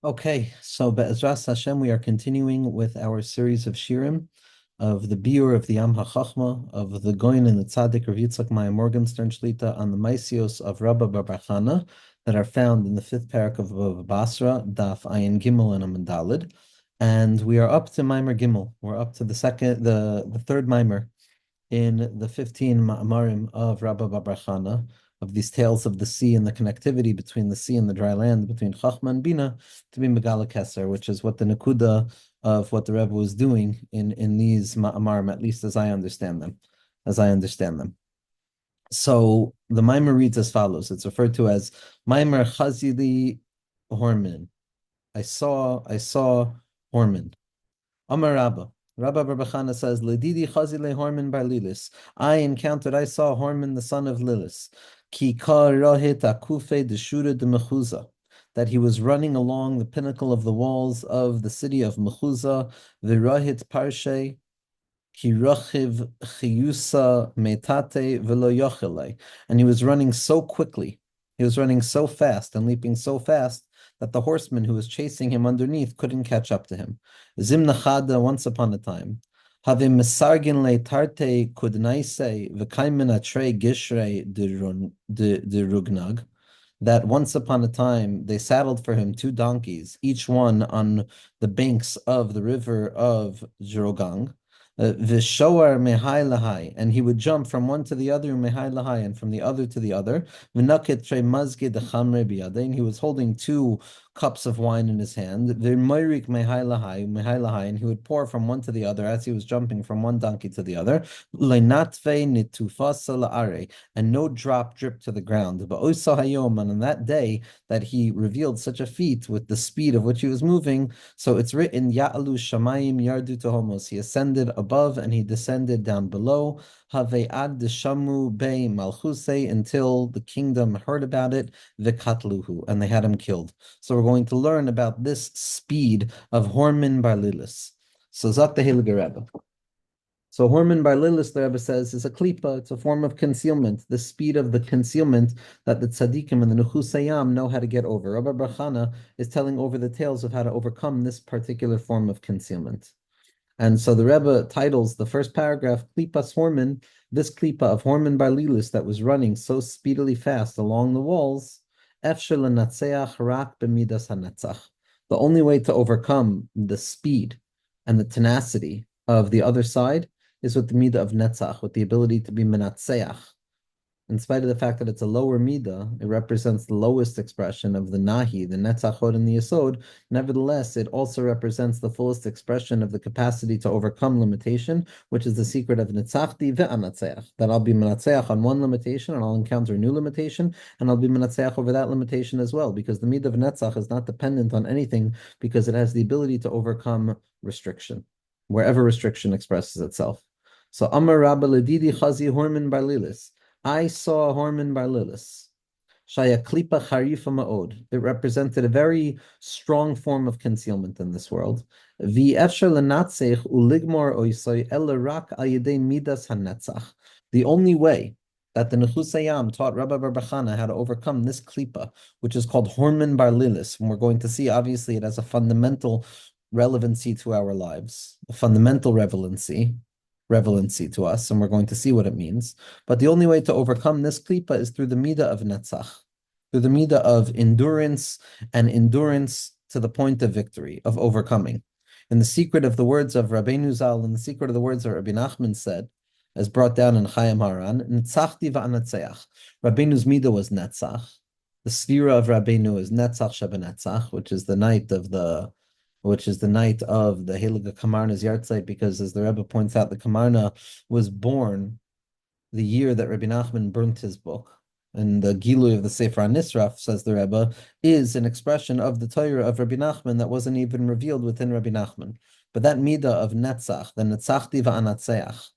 Okay, so Be'ezras Hashem, we are continuing with our series of shirim of the biur of the HaChochma of the Goyin and the Tzaddik of Yitzchak Maya Morgenstern Shlita on the Maisios of Rabba bar Chana that are found in the fifth parak of Bava Basra, Daf Ayin Gimel and Amud Daled, and we are up to Maimer Gimel. We're up to the third Maimer in the 15 Ma'amarim of Rabba bar Chana, of these tales of the sea and the connectivity between the sea and the dry land, between Chachma and Bina, to be Megala Keser, which is what the Nakuda of what the Rebbe was doing in these Ma'amarim, at least as I understand them. So the Maimer reads as follows. It's referred to as Maimer Chazili Hormin. I saw Hormin. Amar Rabba. Rabba bar Chana says, Ledidi Chazile Hormin bar Lilis. I saw Hormin the son of Lilis. Ki ka rohit akufe deshura de Mechuza. That he was running along the pinnacle of the walls of the city of Mechuza, v'rohit parshe, ki rochiv chiyusa metate v'lo yochele. And he was running so quickly, he was running so fast and leaping so fast that the horseman who was chasing him underneath couldn't catch up to him. Zim nachada, once upon a time. Have mesargin le tarte kudnaise v'kaimen atre gishrei de rugnag. That once upon a time they saddled for him two donkeys, each one on the banks of the river of Jrogang. Vishoar mehai lahai, and he would jump from one to the other, mehai lahai, and from the other to the other. V'naket tre mazge de chamre biyadei, and he was holding two cups of wine in his hand. V'moirik mehai lahai, and he would pour from one to the other as he was jumping from one donkey to the other. Leinatve nitufasa la'are, and no drop dripped to the ground. But oisa hayom, and on that day that he revealed such a feat with the speed of which he was moving, so it's written Ya'alu shamayim yardu tohomos. He ascended above and he descended down below. Have'ad deshamu bei malchuse, until the kingdom heard about it, v'katluhu, and they had him killed. So we're going to learn about this speed of Hormin bar Lilis. So Zak the Heilige Rebbe. So Hormin bar Lilis, the Rebbe says, is a klipa. It's a form of concealment, the speed of the concealment that the tzaddikim and the nechusayam know how to get over. Rabba bar Chana is telling over the tales of how to overcome this particular form of concealment. And so the Rebbe titles the first paragraph, Klipas Hormin, this klipa of Hormin bar Lilis that was running so speedily fast along the walls, Efshel l'natzeach rak b'midas hanatzach. The only way to overcome the speed and the tenacity of the other side is with the midah of netzach, with the ability to be menatzeach. In spite of the fact that it's a lower midah, it represents the lowest expression of the nahi, the netzachot and the yesod. Nevertheless, it also represents the fullest expression of the capacity to overcome limitation, which is the secret of netzachti ve'anatzeach, that I'll be menatzeach on one limitation and I'll encounter a new limitation, and I'll be menatzeach over that limitation as well, because the midah of netzach is not dependent on anything, because it has the ability to overcome restriction, wherever restriction expresses itself. So Amar Rabba Ledidi Chazi Hormin bar Lilis. I saw Hormin bar Lilis. Shaya klipa charifa ma'od. It represented a very strong form of concealment in this world. V'efshar l'natzech uligmor oisoi ela rak al yedei midas hanetzach. The only way that the Nechusayam taught Rabba bar Chana how to overcome this klipa, which is called Hormin bar Lilis, and we're going to see, obviously, it has a fundamental relevancy to our lives, a fundamental relevancy to us, and we're going to see what it means. But the only way to overcome this klipa is through the midah of netzach, through the midah of endurance, and endurance to the point of victory, of overcoming. And the secret of the words of Rabbeinu Zal, and the secret of the words that Rabbi Nachman said, as brought down in Chayam Haran, netzachti va'anatzeach. Rabbeinu's midah was netzach. The sphera of Rabbeinu is netzach shebenetzach, which is the night of the Heilige Kamarna's Yartzeit, because as the Rebbe points out, the Kamarna was born the year that Rabbi Nachman burnt his book. And the Gilui of the Sefer HaNisraf, says the Rebbe, is an expression of the Torah of Rabbi Nachman that wasn't even revealed within Rabbi Nachman. But that midah of netzach, the netzachti va'anatzeach,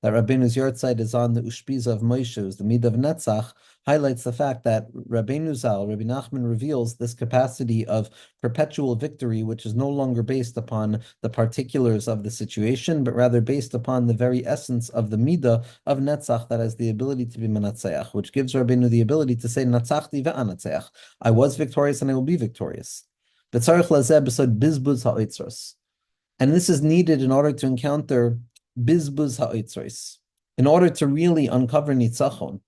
that Rabbeinu's Yartzeit is on the Ushpiza of Moshe, the midah of netzach, highlights the fact that Rabbeinu Zal, Rabbi Nachman, reveals this capacity of perpetual victory, which is no longer based upon the particulars of the situation, but rather based upon the very essence of the midah of netzach that has the ability to be menatzeach, which gives Rabbeinu the ability to say, Natzachti ve'anatzeach. I was victorious and I will be victorious. V'tzarich lazeh b'sod bizbuz ha'oitzros. And this is needed in order to encounter bizbuz ha'oitzros, in order to really uncover nitzachon,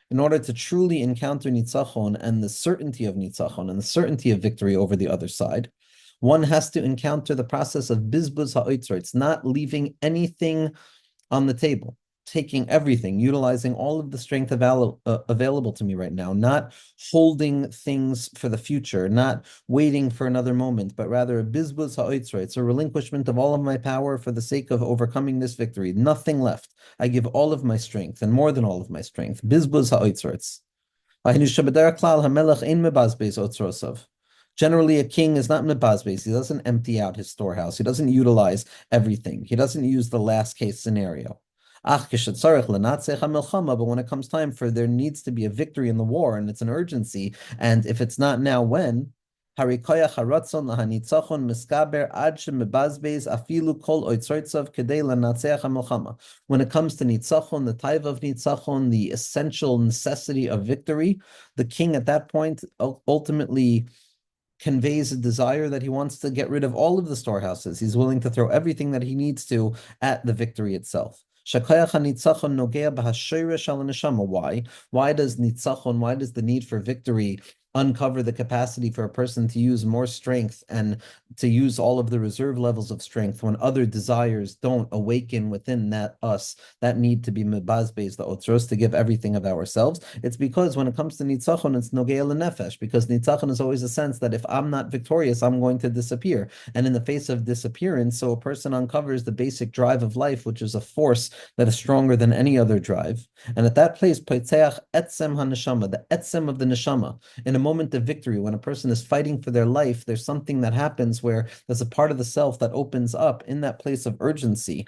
in order to truly encounter nitzachon and the certainty of nitzachon and the certainty of victory over the other side. One has to encounter the process of bizbuz ha'oitzros, not leaving anything on the table, taking everything, utilizing all of the strength available to me right now, not holding things for the future, not waiting for another moment, but rather a bizbuz ha'oitzra. It's a relinquishment of all of my power for the sake of overcoming this victory. Nothing left. I give all of my strength and more than all of my strength. Bizbuz ha'oitzra. Generally, a king is not mebazbez. He doesn't empty out his storehouse. He doesn't utilize everything. He doesn't use the last case scenario. But when it comes time for there needs to be a victory in the war, and it's an urgency, and if it's not now, when? When it comes to nitzachon, the taiva of nitzachon, the essential necessity of victory, the king at that point ultimately conveys a desire that he wants to get rid of all of the storehouses. He's willing to throw everything that he needs to at the victory itself. Why? Why does nitzachon, why does the need for victory uncover the capacity for a person to use more strength and to use all of the reserve levels of strength when other desires don't awaken within that need to be mebazbez, the otzros, to give everything of ourselves? It's because when it comes to nitzachon, it's nogea lenefesh, because nitzachon is always a sense that if I'm not victorious, I'm going to disappear. And in the face of disappearance, so a person uncovers the basic drive of life, which is a force that is stronger than any other drive. And at that place, poitzeach etzem haneshama, the etzem of the neshama. In a moment of victory, when a person is fighting for their life, there's something that happens where there's a part of the self that opens up in that place of urgency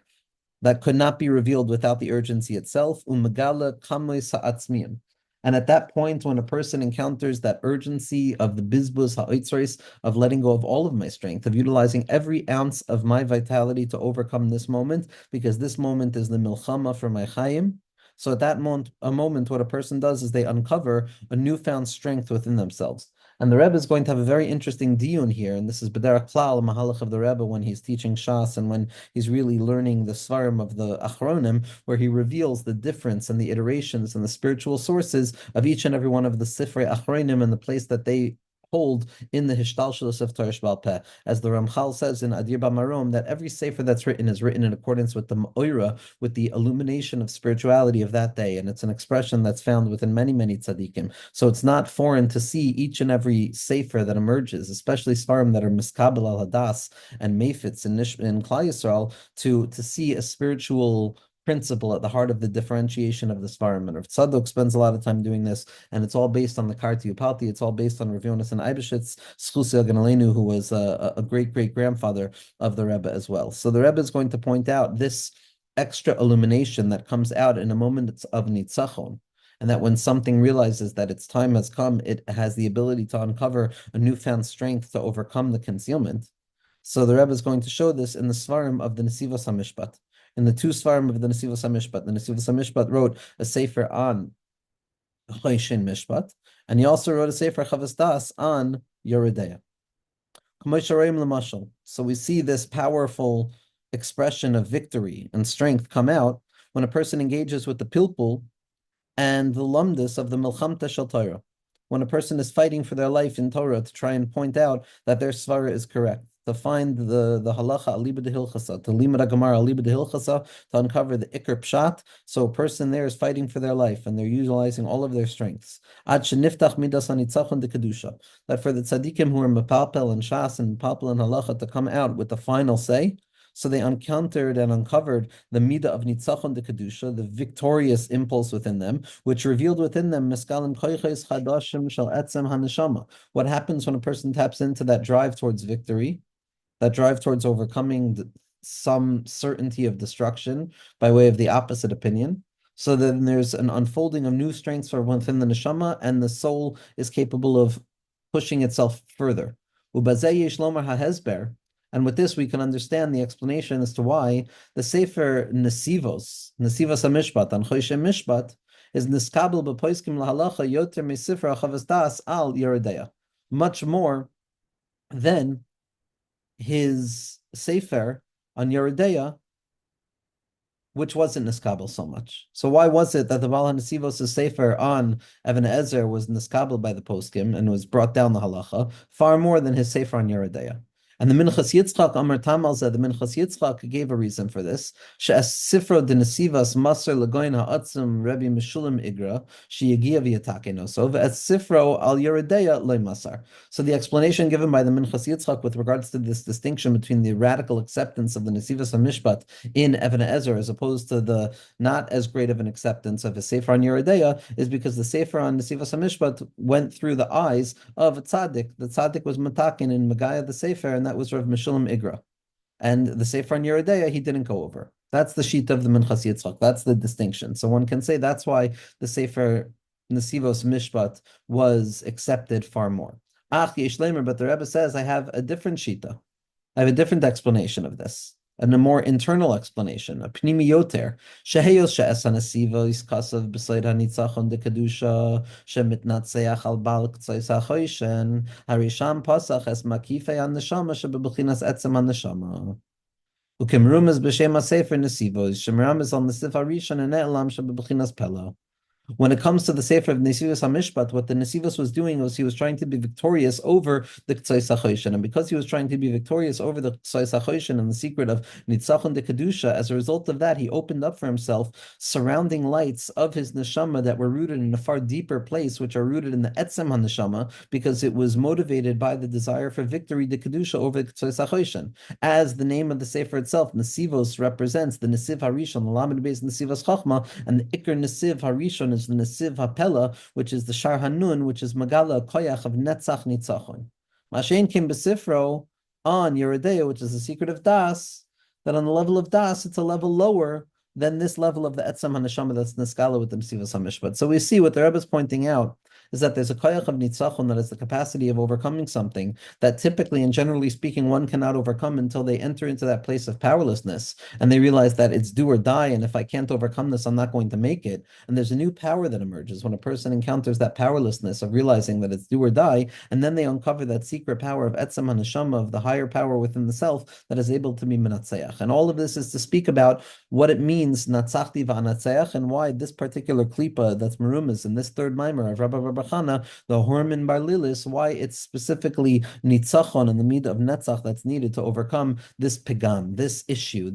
that could not be revealed without the urgency itself. Umegala kamei sa'atzmiyim. And at that point, when a person encounters that urgency of the bizbuz ha'oitzros, of letting go of all of my strength, of utilizing every ounce of my vitality to overcome this moment, because this moment is the milchama for my chayim. So at that moment, what a person does is they uncover a newfound strength within themselves. And the Rebbe is going to have a very interesting diyun here, and this is B'derech Klal, Mahalach of the Rebbe, when he's teaching Shas and when he's really learning the Svarim of the Achronim, where he reveals the difference and the iterations and the spiritual sources of each and every one of the Sifrei Achronim and the place that they hold in the Hishtalshalos of Torah Shebal Peh. As the Ramchal says in Adir Bamarom, that every sefer that's written is written in accordance with the Ma'oira, with the illumination of spirituality of that day, and it's an expression that's found within many, many tzaddikim. So it's not foreign to see each and every sefer that emerges, especially Svarim that are Miskabel al Hadas and Mefitz in Klal Yisrael, to see a spiritual principle at the heart of the differentiation of the Svarim. And Rav Tzadok spends a lot of time doing this, and it's all based on the Karti Upalti. It's all based on Rav Yonas and Eibeshitz, Schusi Ganalenu, who was a great-great-grandfather of the Rebbe as well. So the Rebbe is going to point out this extra illumination that comes out in a moment of nitzachon, and that when something realizes that its time has come, it has the ability to uncover a newfound strength to overcome the concealment. So the Rebbe is going to show this in the Svarim of the Nesivos HaMishpat. In the two Svarim of the Nesivos HaMishpat, the Nesivos HaMishpat wrote a sefer on Choshen Mishpat, and he also wrote a sefer Chavas Das on Yeridea. So we see this powerful expression of victory and strength come out when a person engages with the pilpul and the lumdus of the Milchamta Shel Torah. When a person is fighting for their life in Torah to try and point out that their svara is correct, to find the halacha aliba de hilchasa, to limud gemara aliba de hilchasa, to uncover the ikr pshat. So a person there is fighting for their life, and they're utilizing all of their strengths. Ad sheniftach midas hanitzachon de kedusha. That for the tzaddikim who are mepalpel and shas and mepalpel and halacha to come out with the final say. So they encountered and uncovered the midah of nitzachon de kedusha, the victorious impulse within them, which revealed within them miskalim koiches chadashim shel etzem haneshama. What happens when a person taps into that drive towards victory, that drive towards overcoming some certainty of destruction by way of the opposite opinion? So then there's an unfolding of new strengths for within the neshama, and the soul is capable of pushing itself further. Ubazeh yesh lomar hahezber. And with this, we can understand the explanation as to why the Sefer Nesivos HaMishpat, on Choshen Mishpat, is Niskabel b'poiskim lahalacha yoter meSifra Chavas Das al Yeridea. Much more then his sefer on Yeridea, which wasn't niskabel so much. So why was it that the Baal HaNesivos' sefer on Even Ezer was niskabel by the poskim and was brought down the halacha far more than his sefer on Yeridea? And the Minchas Yitzchak Amar Tamal said the Minchas Yitzchak gave a reason for this. She'as sifro de nesivas maser legoin ha'atzim Rebbe Meshulam Igra sheyagia v'yatake nosov as sifro al Yeridea loy masar. So the explanation given by the Minchas Yitzchak with regards to this distinction between the radical acceptance of the Nesivas HaMishpat in Even Ezer as opposed to the not as great of an acceptance of a Sefer on Yeridea is because the Sefer on Nesivas HaMishpat went through the eyes of a tzaddik. The tzaddik was matakin in Megaya the Sefer, and that was Rav Meshulam Igra. And the Sefer on Yeridea, he didn't go over. That's the sheet of the Minchas Yitzchak. That's the distinction. So one can say that's why the Sefer Nesivos Mishpat was accepted far more. Ach, Yesh Lemer, but the Rebbe says, I have a different shita. I have a different explanation of this, and a more internal explanation, a pnimi yoter. Sheheyos she'es hanesiva iskasav b'sleid hanitzachon de kedusha shemitnatzeach al bal k'tzois ha'choishen harisham pasach es makifei haneshama shebebechinas etzem haneshama. Ukimrum is b'shem ha'sefer nesivos shemram is on the sif harishon and e'elam shebebechinas pela. When it comes to the Sefer of Nesivos HaMishpat, what the Nesivos was doing was he was trying to be victorious over the K'tzais HaChoishen. And because he was trying to be victorious over the K'tzais HaChoishen and the secret of Nitzachon de Kedusha, as a result of that, he opened up for himself surrounding lights of his neshama that were rooted in a far deeper place, which are rooted in the Etzem HaNeshama, because it was motivated by the desire for victory de Kedusha over the K'tzais HaChoishen. As the name of the Sefer itself, Nesivos, represents the Nesiv HaRishon, the Lamed Beis Nesivos Chochma, and the Iker Nesiv HaRishon is the Nesiv HaPela, which is the Shar Hanun, which is Magala Koyach of Netzach Nitzachon. Mashen came Besifro on Yeridea, which is the secret of Das, that on the level of Das, it's a level lower than this level of the Etzam HaNeshama that's Neskala with the Msivas HaMishpat. So we see what the Rebbe is pointing out is that there's a koyach of nitzachon that has the capacity of overcoming something that typically and generally speaking one cannot overcome until they enter into that place of powerlessness and they realize that it's do or die, and if I can't overcome this, I'm not going to make it. And there's a new power that emerges when a person encounters that powerlessness of realizing that it's do or die, and then they uncover that secret power of etzem haneshama, of the higher power within the self that is able to be menatzeach. And all of this is to speak about what it means natzachti va'anatzeach and why this particular klipa that's merumas in this third mimer of Rabba Chana, the Horman Bar Lilis, why it's specifically nitzachon and the midah of netzach that's needed to overcome this pigam, this issue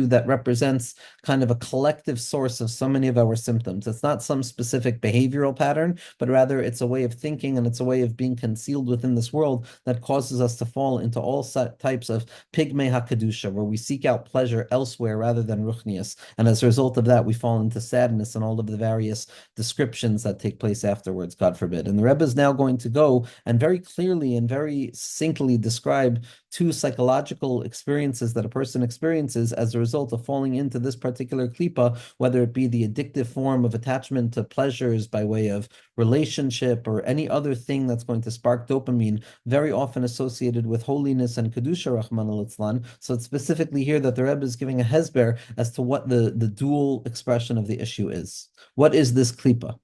that represents kind of a collective source of so many of our symptoms. It's not some specific behavioral pattern, but rather it's a way of thinking and it's a way of being concealed within this world that causes us to fall into all types of pigmei hakadusha, where we seek out pleasure elsewhere rather than ruchnius. And as a result of that, we fall into sadness and all of the various descriptions that take place afterwards, God forbid. And the Rebbe is now going to go and very clearly and very succinctly describe two psychological experiences that a person experiences as a result of falling into this particular klipa, whether it be the addictive form of attachment to pleasures by way of relationship or any other thing that's going to spark dopamine, very often associated with holiness and kedusha, Rahman al-Itzlan. So it's specifically here that the Rebbe is giving a hesber as to what the dual expression of the issue is. What is this klipa?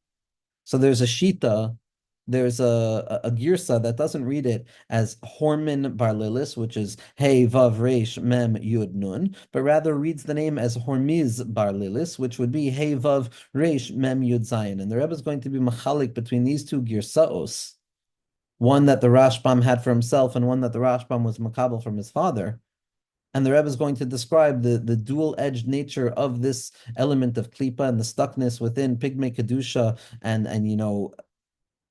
So there's a shita, there's a girsa that doesn't read it as Horman Bar Lilis, which is Hey Vav Reish Mem Yud Nun, but rather reads the name as Hormiz Bar Lilis, which would be Hey Vav Reish Mem Yud Zayin. And the Rebbe is going to be machalik between these two girsaos, one that the Rashbam had for himself and one that the Rashbam was makabel from his father. And the Rebbe is going to describe the dual-edged nature of this element of klipa and the stuckness within pigmei kedusha and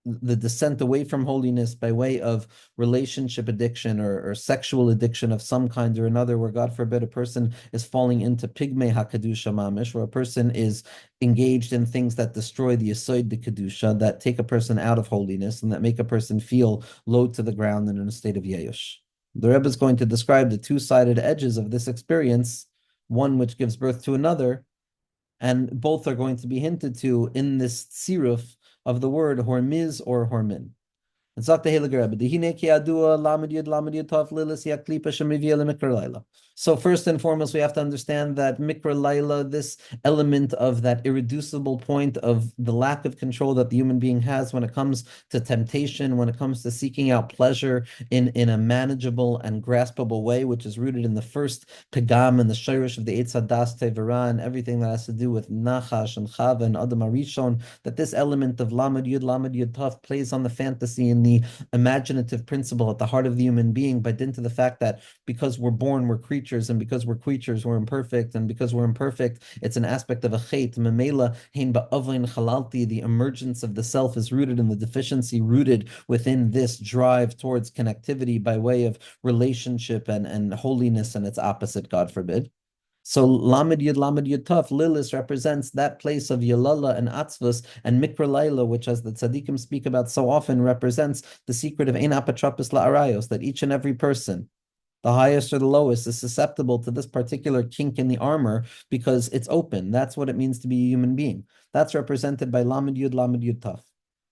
the descent away from holiness by way of relationship addiction or sexual addiction of some kind or another, where God forbid a person is falling into pigmei hakadusha mamish, where a person is engaged in things that destroy the yesod de kedusha, that take a person out of holiness and that make a person feel low to the ground and in a state of yeyush. The Rebbe is going to describe the two-sided edges of this experience, one which gives birth to another, and both are going to be hinted to in this tziruf of the word hormiz or hormin. And Zakta Helig Rebbe, Dihine ki adua lamed yud tov lilis ya klipa shemivia lemikra laila. So first and foremost, we have to understand that mikra laila, this element of that irreducible point of the lack of control that the human being has when it comes to temptation, when it comes to seeking out pleasure in a manageable and graspable way, which is rooted in the first pegam and the shirish of the Eitz Hadas Tevera and everything that has to do with Nachash and Chava and Adam Arishon, that this element of Lamed Yud Tav plays on the fantasy and the imaginative principle at the heart of the human being by dint of the fact that because we're born, we're creatures, and because we're creatures, we're imperfect, and because we're imperfect, it's an aspect of a chait. Memela hein ba'avlein chalalti, the emergence of the self is rooted in the deficiency, rooted within this drive towards connectivity by way of relationship and holiness and its opposite, God forbid. So Lamed Yud Tov, Lilis represents that place of Yalala and Atzvus, and Mikra Laila, which, as the tzaddikim speak about so often, represents the secret of Ein Apotropos La'arayos, that each and every person, the highest or the lowest, is susceptible to this particular kink in the armor because it's open. That's what it means to be a human being. That's represented by Lamed Yud Tov.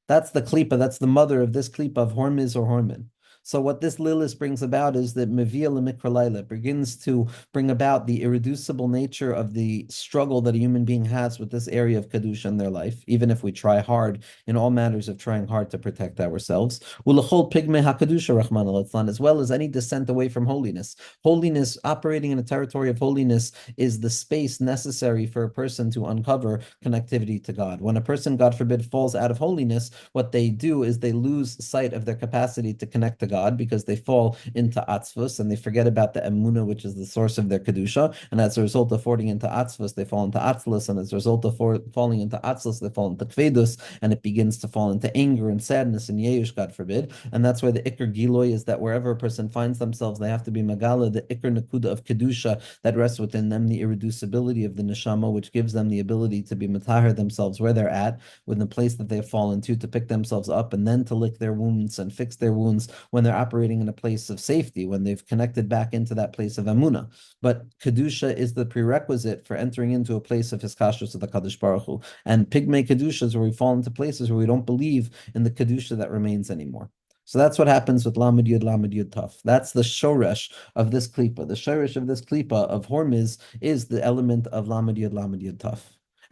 That's the klipa, that's the mother of this klipa of Hormiz or Hormin. So what this Lilis brings about is that Mevia Lemikra begins to bring about the irreducible nature of the struggle that a human being has with this area of Kedusha in their life, even if we try hard in all matters of trying hard to protect ourselves. Ulachol Pigme HaKedusha Rahman al as well as any descent away from holiness. Holiness, operating in a territory of holiness, is the space necessary for a person to uncover connectivity to God. When a person, God forbid, falls out of holiness, what they do is they lose sight of their capacity to connect to God because they fall into atzvus and they forget about the emuna, which is the source of their kedusha. And as a result of falling into atzvus, they fall into atzlus, and as a result of falling into atzlus, they fall into kvedus, and it begins to fall into anger and sadness and yeush, God forbid. And that's why the ikr giloy is that wherever a person finds themselves, they have to be magala, the ikr nakuda of kedusha that rests within them, the irreducibility of the neshama, which gives them the ability to be matahir themselves where they're at, within the place that they've fallen to pick themselves up and then to lick their wounds and fix their wounds when they're operating in a place of safety, when they've connected back into that place of Amuna. But Kedusha is the prerequisite for entering into a place of Hiskashrus of the Kadosh Baruch Hu. And Pigmei Kedusha is where we fall into places where we don't believe in the Kedusha that remains anymore. So that's what happens with Lamed Yud Taf. That's the shoresh of this klipa. The shoresh of this klipa of Hormiz is the element of Lamed Yud Taf.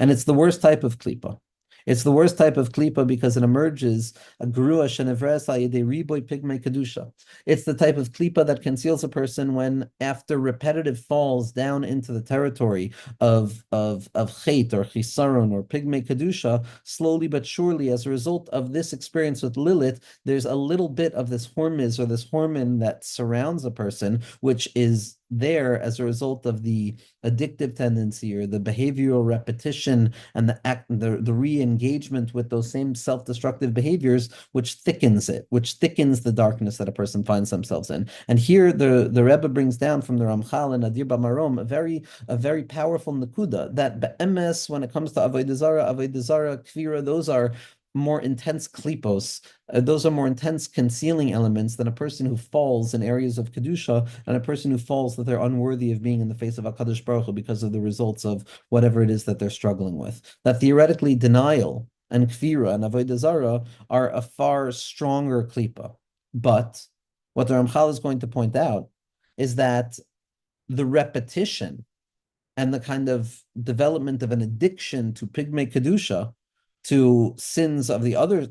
And it's the worst type of klipa. It's the worst type of klipa because it emerges a grua shenevres ayidei riboy pigmei kedusha. It's the type of klipa that conceals a person when, after repetitive falls down into the territory of chet or chisaron or pigmei kedusha, slowly but surely, as a result of this experience with Lilith, there's a little bit of this hormiz or this hormone that surrounds a person, which is there as a result of the addictive tendency or the behavioral repetition and the re-engagement with those same self-destructive behaviors, which thickens it, which thickens the darkness that a person finds themselves in. And here the Rebbe brings down from the Ramchal and Adir Bamarom a very powerful nakuda that be'emes, when it comes to avodah zara, kvira, those are more intense klipos. Those are more intense concealing elements than a person who falls in areas of kedusha and a person who falls that they're unworthy of being in the face of HaKadosh Baruch Hu because of the results of whatever it is that they're struggling with. That theoretically denial and kfira and avodah zara are a far stronger klipa. But what the Ramchal is going to point out is that the repetition and the kind of development of an addiction to pigmei kedusha, to sins of the other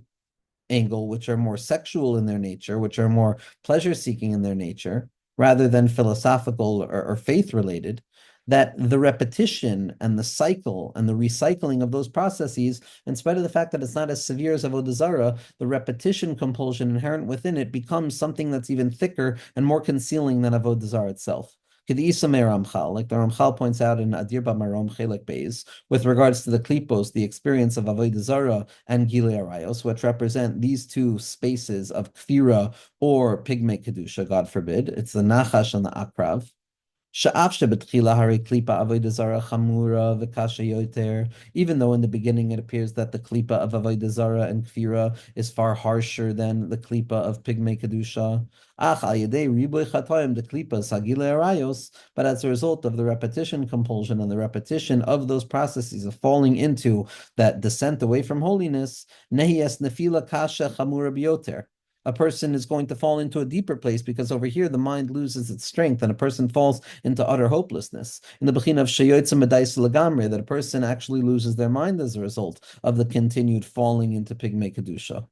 angle, which are more sexual in their nature, which are more pleasure-seeking in their nature, rather than philosophical or faith-related, that the repetition and the cycle and the recycling of those processes, in spite of the fact that it's not as severe as avodah zara, the repetition compulsion inherent within it becomes something that's even thicker and more concealing than avodah zara itself. Like the Ramchal points out in Adir Bamarom Chelek Beis, with regards to the klipos, the experience of avodah zara and gilei arayos, which represent these two spaces of kfira or pigmei kedusha, God forbid. It's the nachash and the akrav. Even though in the beginning it appears that the klipa of avodah zara and kfira is far harsher than the klipa of pigmei kedusha, but as a result of the repetition compulsion and the repetition of those processes of falling into that descent away from holiness, nefila kasha chamura bioter. a person is going to fall into a deeper place because over here the mind loses its strength and a person falls into utter hopelessness. In the Bechina of Sheyotze Medais Lagamre, that a person actually loses their mind as a result of the continued falling into Pigmei Kedusha.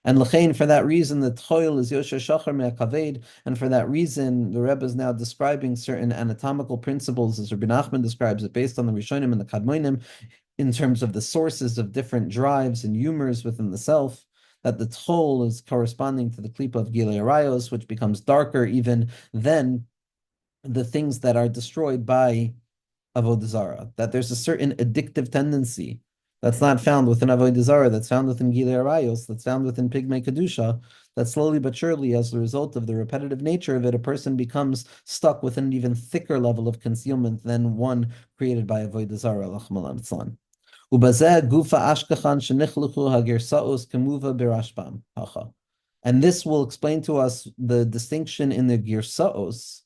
And L'chein, for that reason, the Tchoil is Yosher Shachar Me'akaved, and for that reason, the Rebbe is now describing certain anatomical principles, as Rabbi Nachman describes it, based on the Rishonim and the Kadmonim, in terms of the sources of different drives and humors within the self, that the Tchol is corresponding to the Klipa of Gilei Arayos, which becomes darker even than the things that are destroyed by Avodah Zarah, that there's a certain addictive tendency that's not found within Avodah Zarah, that's found within Gilei Arayos, that's found within Pigmei Kedusha, that slowly but surely, as a result of the repetitive nature of it, a person becomes stuck with an even thicker level of concealment than one created by Avodah Zarah, Lachmal Litzlan. Ubazeh gufa ashkachan shenichluchu hagirsaos kemuva birashbam. And this will explain to us the distinction in the girsaos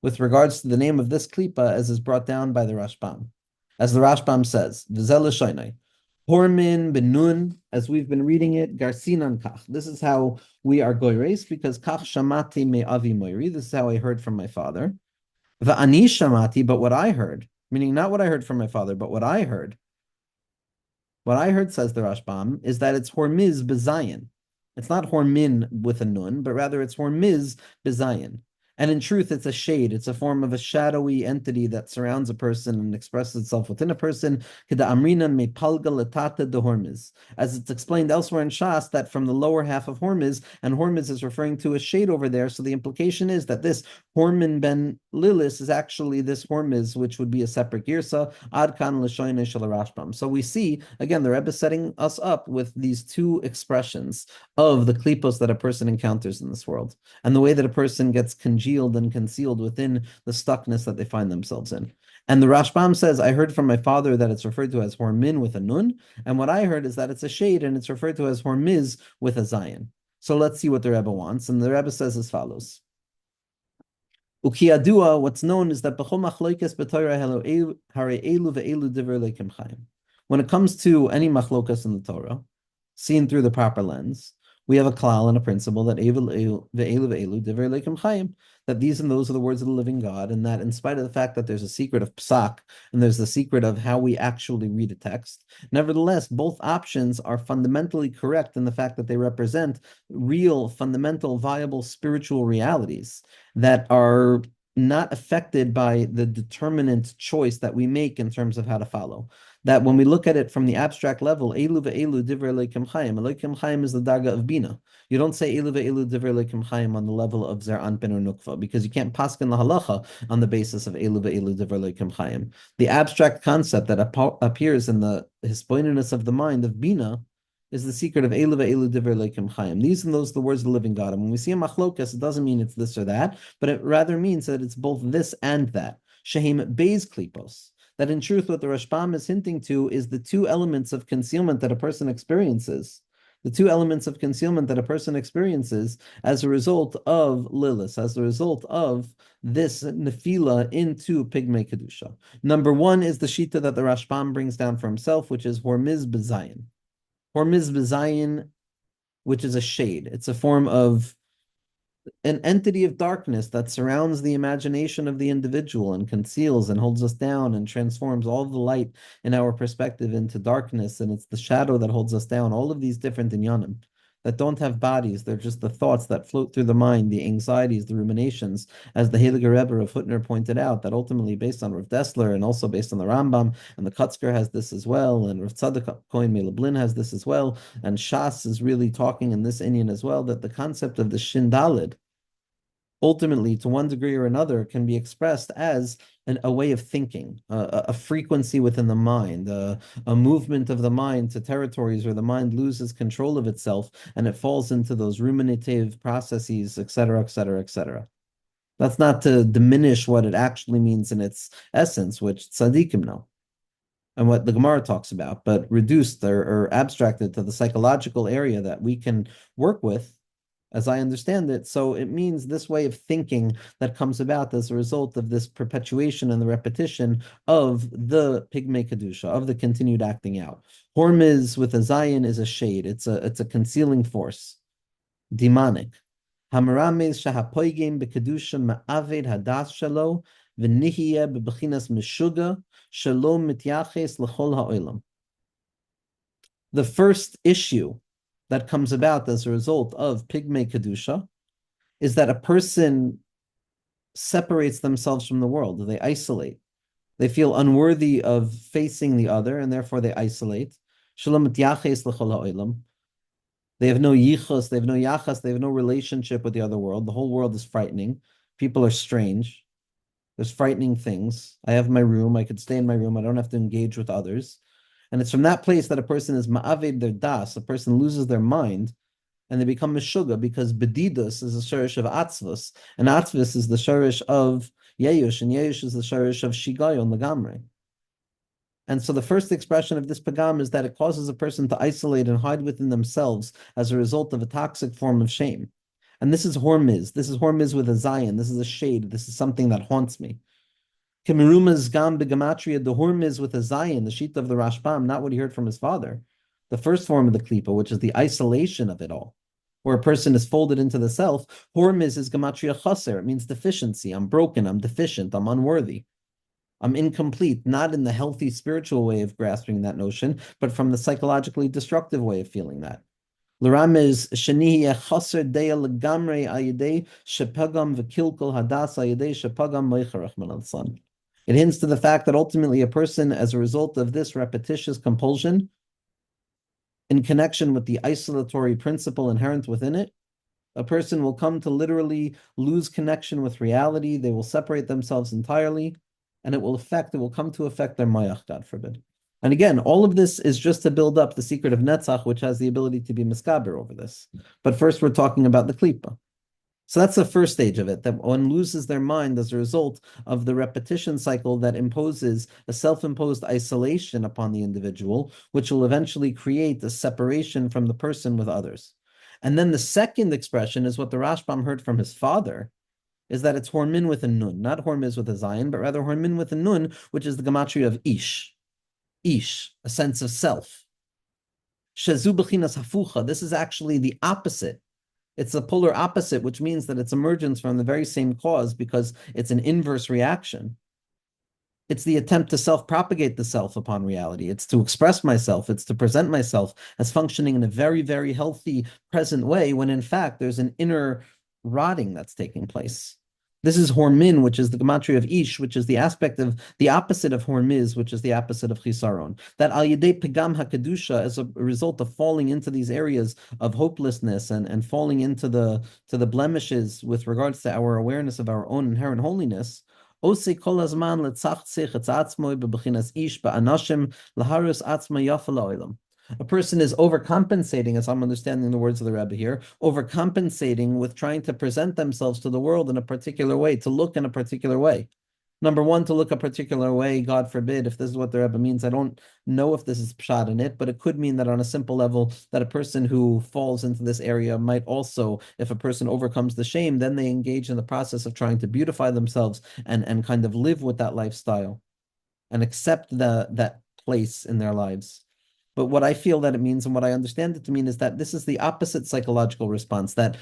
with regards to the name of this klipa as is brought down by the Rashbam. As the Rashbam says, V'zel l'shaynai, Hormin benun, as we've been reading it, Garsinan kach. This is how we are goyres, because kach shamati me avi moiri. This is how I heard from my father. Va'ani shamati, but what I heard, meaning not what I heard from my father, but what I heard. What I heard, says the Rashbam, is that it's hormiz bezayin. It's not hormin with a nun, but rather it's hormiz bezayin. And in truth, it's a shade. It's a form of a shadowy entity that surrounds a person and expresses itself within a person. As it's explained elsewhere in Shas, that from the lower half of Hormiz, and Hormiz is referring to a shade over there. So the implication is that this Hormin ben Lilis is actually this Hormiz, which would be a separate girsa. Ad kan l'shoyne shel Rashbam. So we see, again, the Rebbe is setting us up with these two expressions of the klipos that a person encounters in this world, and the way that a person gets congealed and concealed within the stuckness that they find themselves in. And the Rashbam says, I heard from my father that it's referred to as hormin with a nun, and what I heard is that it's a shade and it's referred to as hormiz with a zayin. So let's see what the Rebbe wants. And the Rebbe says as follows. Ukiyadua, what's known is that when it comes to any machlokas in the Torah, seen through the proper lens, we have a klal and a principle that that these and those are the words of the living God, and that in spite of the fact that there's a secret of psak and there's the secret of how we actually read a text, nevertheless, both options are fundamentally correct in the fact that they represent real, fundamental, viable spiritual realities that are not affected by the determinant choice that we make in terms of how to follow. That when we look at it from the abstract level, Elu ve'elu divrei Elokim Chaim. Elokim Chaim is the darga of Bina. You don't say Elu ve'elu divrei Elokim Chaim on the level of Zer Anpin or Nukva, because you can't paskin the halacha on the basis of Elu ve'elu divrei Elokim Chaim. The abstract concept that appears in the hispoineness of the mind of Bina is the secret of Elu ve'elu divrei Elokim Chaim. These and those are the words of the living God. And when we see a machlokas, it doesn't mean it's this or that, but it rather means that it's both this and that. Shehim beis klipos. That in truth, what the Rashbam is hinting to is the two elements of concealment that a person experiences. The two elements of concealment that a person experiences as a result of Lilis, as a result of this nefila into Pigmei Kedusha. Number one is the shita that the Rashbam brings down for himself, which is Hormiz Bezayin. Hormiz Bezayin, which is a shade. It's a form of an entity of darkness that surrounds the imagination of the individual and conceals and holds us down and transforms all of the light in our perspective into darkness, and it's the shadow that holds us down. All of these different inyanim that don't have bodies, they're just the thoughts that float through the mind, the anxieties, the ruminations, as the Heiliger Rebbe of Hutner pointed out, that ultimately based on Rav Dessler and also based on the Rambam, and the Kutzker has this as well, and Rav Tzadok Kohen Melablin has this as well, and Shas is really talking in this Inyan as well, that the concept of the Shin Dalid ultimately, to one degree or another, can be expressed as a way of thinking, a frequency within the mind, a movement of the mind to territories where the mind loses control of itself and it falls into those ruminative processes, etc., etc., etc. That's not to diminish what it actually means in its essence, which tzaddikim know, and what the Gemara talks about, but reduced or abstracted to the psychological area that we can work with, as I understand it. So it means this way of thinking that comes about as a result of this perpetuation and the repetition of the Pigmei Kedusha, of the continued acting out. Hormiz with a Zayin is a shade. It's a concealing force. demonic. Hamarames shahapoigim bekedusha ma'aved hadas shalo v'nihiyeh bebechinas meshuga shalom mityaches l'chol ha'olam. The first issue that comes about as a result of pigmei kedusha is that a person separates themselves from the world. They isolate. They feel unworthy of facing the other, and therefore they isolate. Shalom mityaches l'chol ha'olam. They have no yichus, they have no yachas, they have no relationship with the other world. The whole world is frightening. People are strange. There's frightening things. I have my room. I could stay in my room. I don't have to engage with others. And it's from that place that a person is ma'aved their das. A person loses their mind and they become meshuga because bedidus is the shirish of atzvus, and atzvus is the shirish of yeyush, and yeyush is the shirish of shigayon lagamre. And so the first expression of this pagam is that it causes a person to isolate and hide within themselves as a result of a toxic form of shame. And this is hormiz. This is hormiz with a zayin. This is a shade. This is something that haunts me. Kemirumaz gam begamatria, the hormiz with a zayin, the sheet of the Rashbam, not what he heard from his father. The first form of the klipa, which is the isolation of it all, where a person is folded into the self. Hormiz is gematria chaser. It means deficiency. I'm broken. I'm deficient. I'm unworthy. I'm incomplete, not in the healthy spiritual way of grasping that notion, but from the psychologically destructive way of feeling that. L'ramez shenihi chaser deya legamre ayidei shepagam v'kilkul hadas ayidei shepagam moicharach manalsan. It hints to the fact that ultimately a person, as a result of this repetitious compulsion, in connection with the isolatory principle inherent within it, a person will come to literally lose connection with reality. They will separate themselves entirely, and it will come to affect their mayach, God forbid. And again, all of this is just to build up the secret of Netzach, which has the ability to be miskaber over this. But first, we're talking about the klipa. So that's the first stage of it, that one loses their mind as a result of the repetition cycle that imposes a self-imposed isolation upon the individual, which will eventually create a separation from the person with others. And then the second expression is what the Rashbam heard from his father, is that it's hormin with a nun, not hormiz with a zayin, but rather hormin with a nun, which is the gematria of ish. Ish, a sense of self. Shezu b'chinas hafucha, this is actually the opposite. It's the polar opposite, which means that it's emergence from the very same cause because it's an inverse reaction. It's the attempt to self-propagate the self upon reality. It's to express myself. It's to present myself as functioning in a very, very healthy, present way, when in fact there's an inner rotting that's taking place. This is hormin, which is the gematria of ish, which is the aspect of the opposite of hormiz, which is the opposite of chisaron. That al yedei pegam hakadusha, as a result of falling into these areas of hopelessness and falling into the blemishes with regards to our awareness of our own inherent holiness. Ose kol hazman letzachtzich etz atzmoi bebechinas ish ba'anashim laharus atzma yafa la'olam. A person is overcompensating, as I'm understanding the words of the Rabba here, overcompensating with trying to present themselves to the world in a particular way, to look in a particular way. Number one, to look a particular way, God forbid, if this is what the Rebbe means. I don't know if this is pshat in it, but it could mean that on a simple level, that a person who falls into this area might also, if a person overcomes the shame, then they engage in the process of trying to beautify themselves and kind of live with that lifestyle and accept that place in their lives. But what I feel that it means and what I understand it to mean is that this is the opposite psychological response, that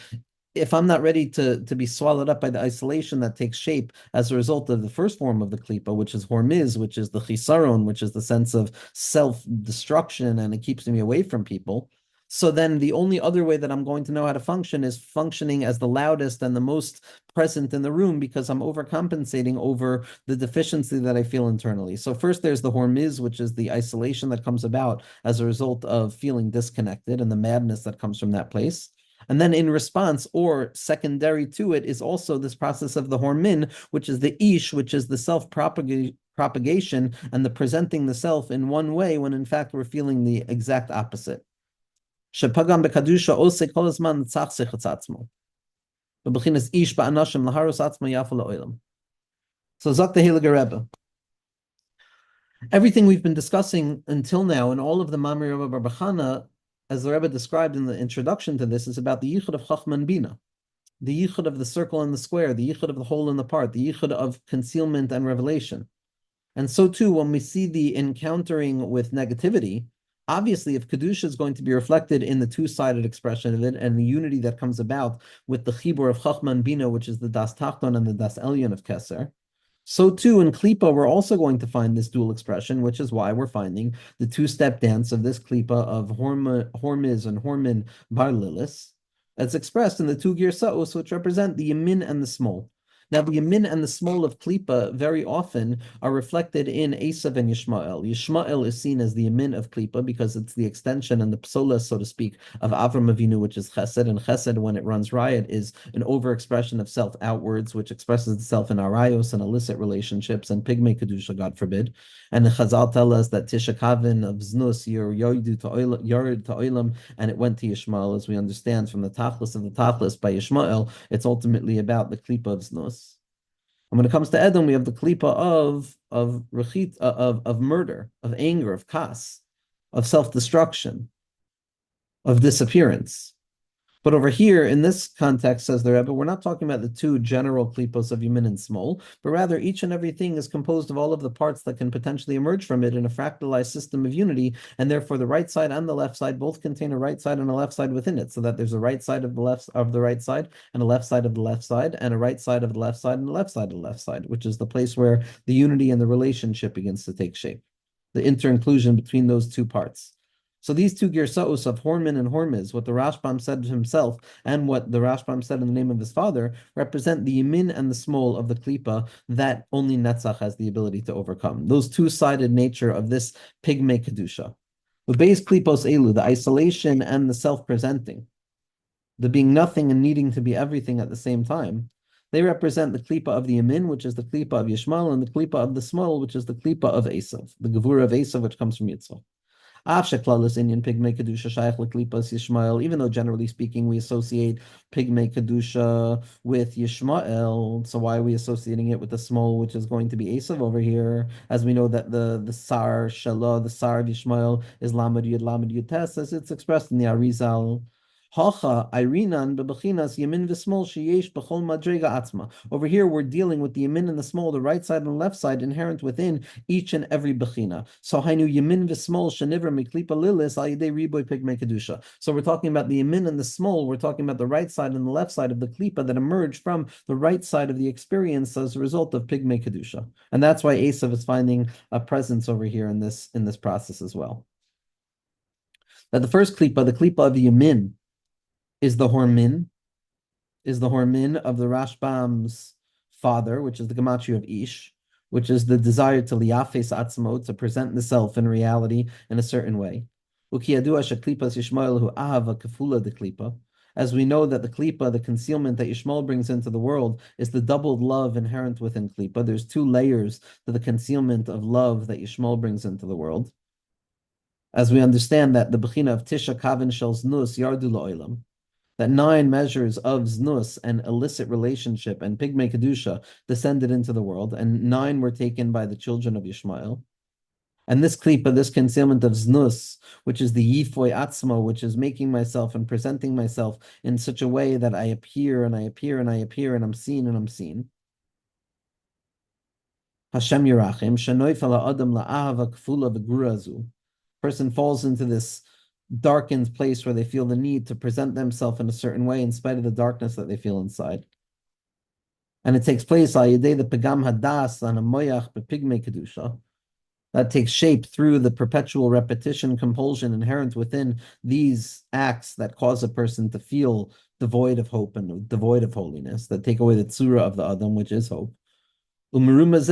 if I'm not ready to be swallowed up by the isolation that takes shape as a result of the first form of the klipa, which is hormiz, which is the chisaron, which is the sense of self-destruction, and it keeps me away from people. So then the only other way that I'm going to know how to function is functioning as the loudest and the most present in the room, because I'm overcompensating over the deficiency that I feel internally. So first there's the hormiz, which is the isolation that comes about as a result of feeling disconnected and the madness that comes from that place. And then in response, or secondary to it, is also this process of the hormin, which is the ish, which is the self-propagation and the presenting the self in one way when in fact we're feeling the exact opposite. Shepagam bekadusha ose kol hazman tzachzich etz atzmo. Bebechinas ish ba'anashim laharus atzmo yafa la'olam. So Zok the Heilige Rebbe. Everything we've been discussing until now in all of the Mamre Rabba Bar Chana, as the Rebbe described in the introduction to this, is about the yichud of Chachma and Bina, the yichud of the circle and the square, the yichud of the whole and the part, the yichud of concealment and revelation. And so too, when we see the encountering with negativity, Obviously, if Kedusha is going to be reflected in the two-sided expression of it and the unity that comes about with the Chibur of Chachma and Bina, which is the Das Tachton and the Das Elyon of Keser, so too in Klipa, we're also going to find this dual expression, which is why we're finding the two-step dance of this Klipa of Hormiz and Hormin Bar Lilis, as expressed in the two Girsa'os, which represent the Yamin and the Small. Now, the Yamin and the Small of Klipa very often are reflected in Esav and Yishmael. Yishmael is seen as the Yamin of Klipa because it's the extension and the psola, so to speak, of Avram Avinu, which is Chesed. And Chesed, when it runs riot, is an overexpression of self outwards, which expresses itself in arayos and illicit relationships and pigmei kedusha, God forbid. And the Chazal tell us that Tisha Kavin of Znus, Yorid to Oilam, and it went to Yishmael, as we understand from the Tachlis of the Tachlis by Yishmael. It's ultimately about the Klipa of Znus. And when it comes to Edom, we have the klipa of murder, of anger, of kas, of self-destruction, of disappearance. But over here, in this context, says the Rebbe, we're not talking about the two general klipos of Yamin and Smol, but rather each and everything is composed of all of the parts that can potentially emerge from it in a fractalized system of unity, and therefore the right side and the left side both contain a right side and a left side within it, so that there's a right side of the right side, and a left side of the left side, and a right side of the left side, and a left side of the left side, which is the place where the unity and the relationship begins to take shape, the inter-inclusion between those two parts. So these two Girsaos of Hormin and Hormiz, what the Rashbam said himself and what the Rashbam said in the name of his father, represent the Yamin and the Small of the Klipa that only Netzach has the ability to overcome. Those two-sided nature of this pigmei Kedusha. The base Klipos Elu, the isolation and the self-presenting, the being nothing and needing to be everything at the same time, they represent the Klipa of the Yamin, which is the Klipa of Yishmael, and the Klipa of the Small, which is the Klipa of Esav, the Gevura of Esav, which comes from Yitzchak. Even though generally speaking we associate pigmei kedusha with Yishmael, so why are we associating it with the small, which is going to be Esav over here? As we know that the sar shalah, the sar of Yishmael is lamed yud tes, as it's expressed in the Arizal. Hacha Irinan bebechinas yamin v'smol sheyesh b'chol madrega atzma. Over here, we're dealing with the yamin and the small, the right side and the left side, inherent within each and every bechina. So hainu yamin v'smol sheniver miklipa lilis al yedei riboy pigmei kedusha. So we're talking about the yamin and the small. We're talking about the right side and the left side of the klipa that emerge from the right side of the experience as a result of pigmei kedusha, and that's why Esav is finding a presence over here in this process as well. That the first klipa, the klipa of the yamin, is the hormin of the Rashbam's father, which is the gematria of Ish, which is the desire to liyafes atzmo, to present the self in reality in a certain way. As we know that the klipa, the concealment that Yishmael brings into the world, is the doubled love inherent within klipa. There's two layers to the concealment of love that Yishmael brings into the world. As we understand that the bechina of Tisha Kavin Shel Znus Yardu La'olam, that 9 measures of znus and illicit relationship and pigmei kedusha descended into the world, and 9 were taken by the children of Yishmael. And this klipa, this concealment of znus, which is the yifoy atzmo, which is making myself and presenting myself in such a way that I appear and I appear and I appear and I'm seen and I'm seen. Hashem Yerachim, shenoifel ha'adam la'ahava kfula v'gurazu. Person falls into this darkened place where they feel the need to present themselves in a certain way in spite of the darkness that they feel inside. And it takes place al yedei the pegam hadas and a moyach bepigmei kedusha. That takes shape through the perpetual repetition, compulsion inherent within these acts that cause a person to feel devoid of hope and devoid of holiness, that take away the tzura of the Adam, which is hope. So the Rebbe is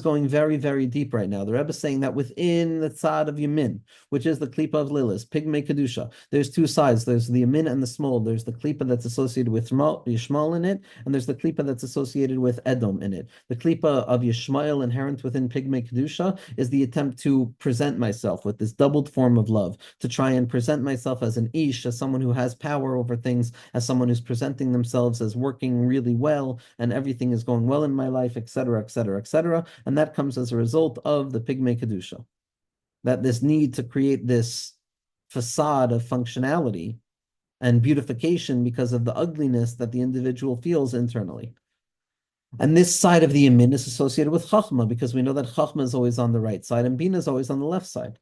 going very, very deep right now. The Rebbe is saying that within the tzad of Yamin, which is the klipa of Lilis, pigmei kedusha, there's two sides. There's the Yamin and the small. There's the klipa that's associated with Yishmael in it, and there's the klipa that's associated with Edom in it. The klipa of Yishmael inherent within pigmei kedusha is the attempt to present myself with this doubled form of love, to try and present myself as an ish, as someone who has power over things, as someone who's presenting themselves as working really well and everything is going well in my life, etc., etc., etc. And that comes as a result of the pigmei kedusha, that this need to create this facade of functionality and beautification because of the ugliness that the individual feels internally. And this side of the Yamin is associated with Chachma because we know that Chachma is always on the right side and Bina is always on the left side.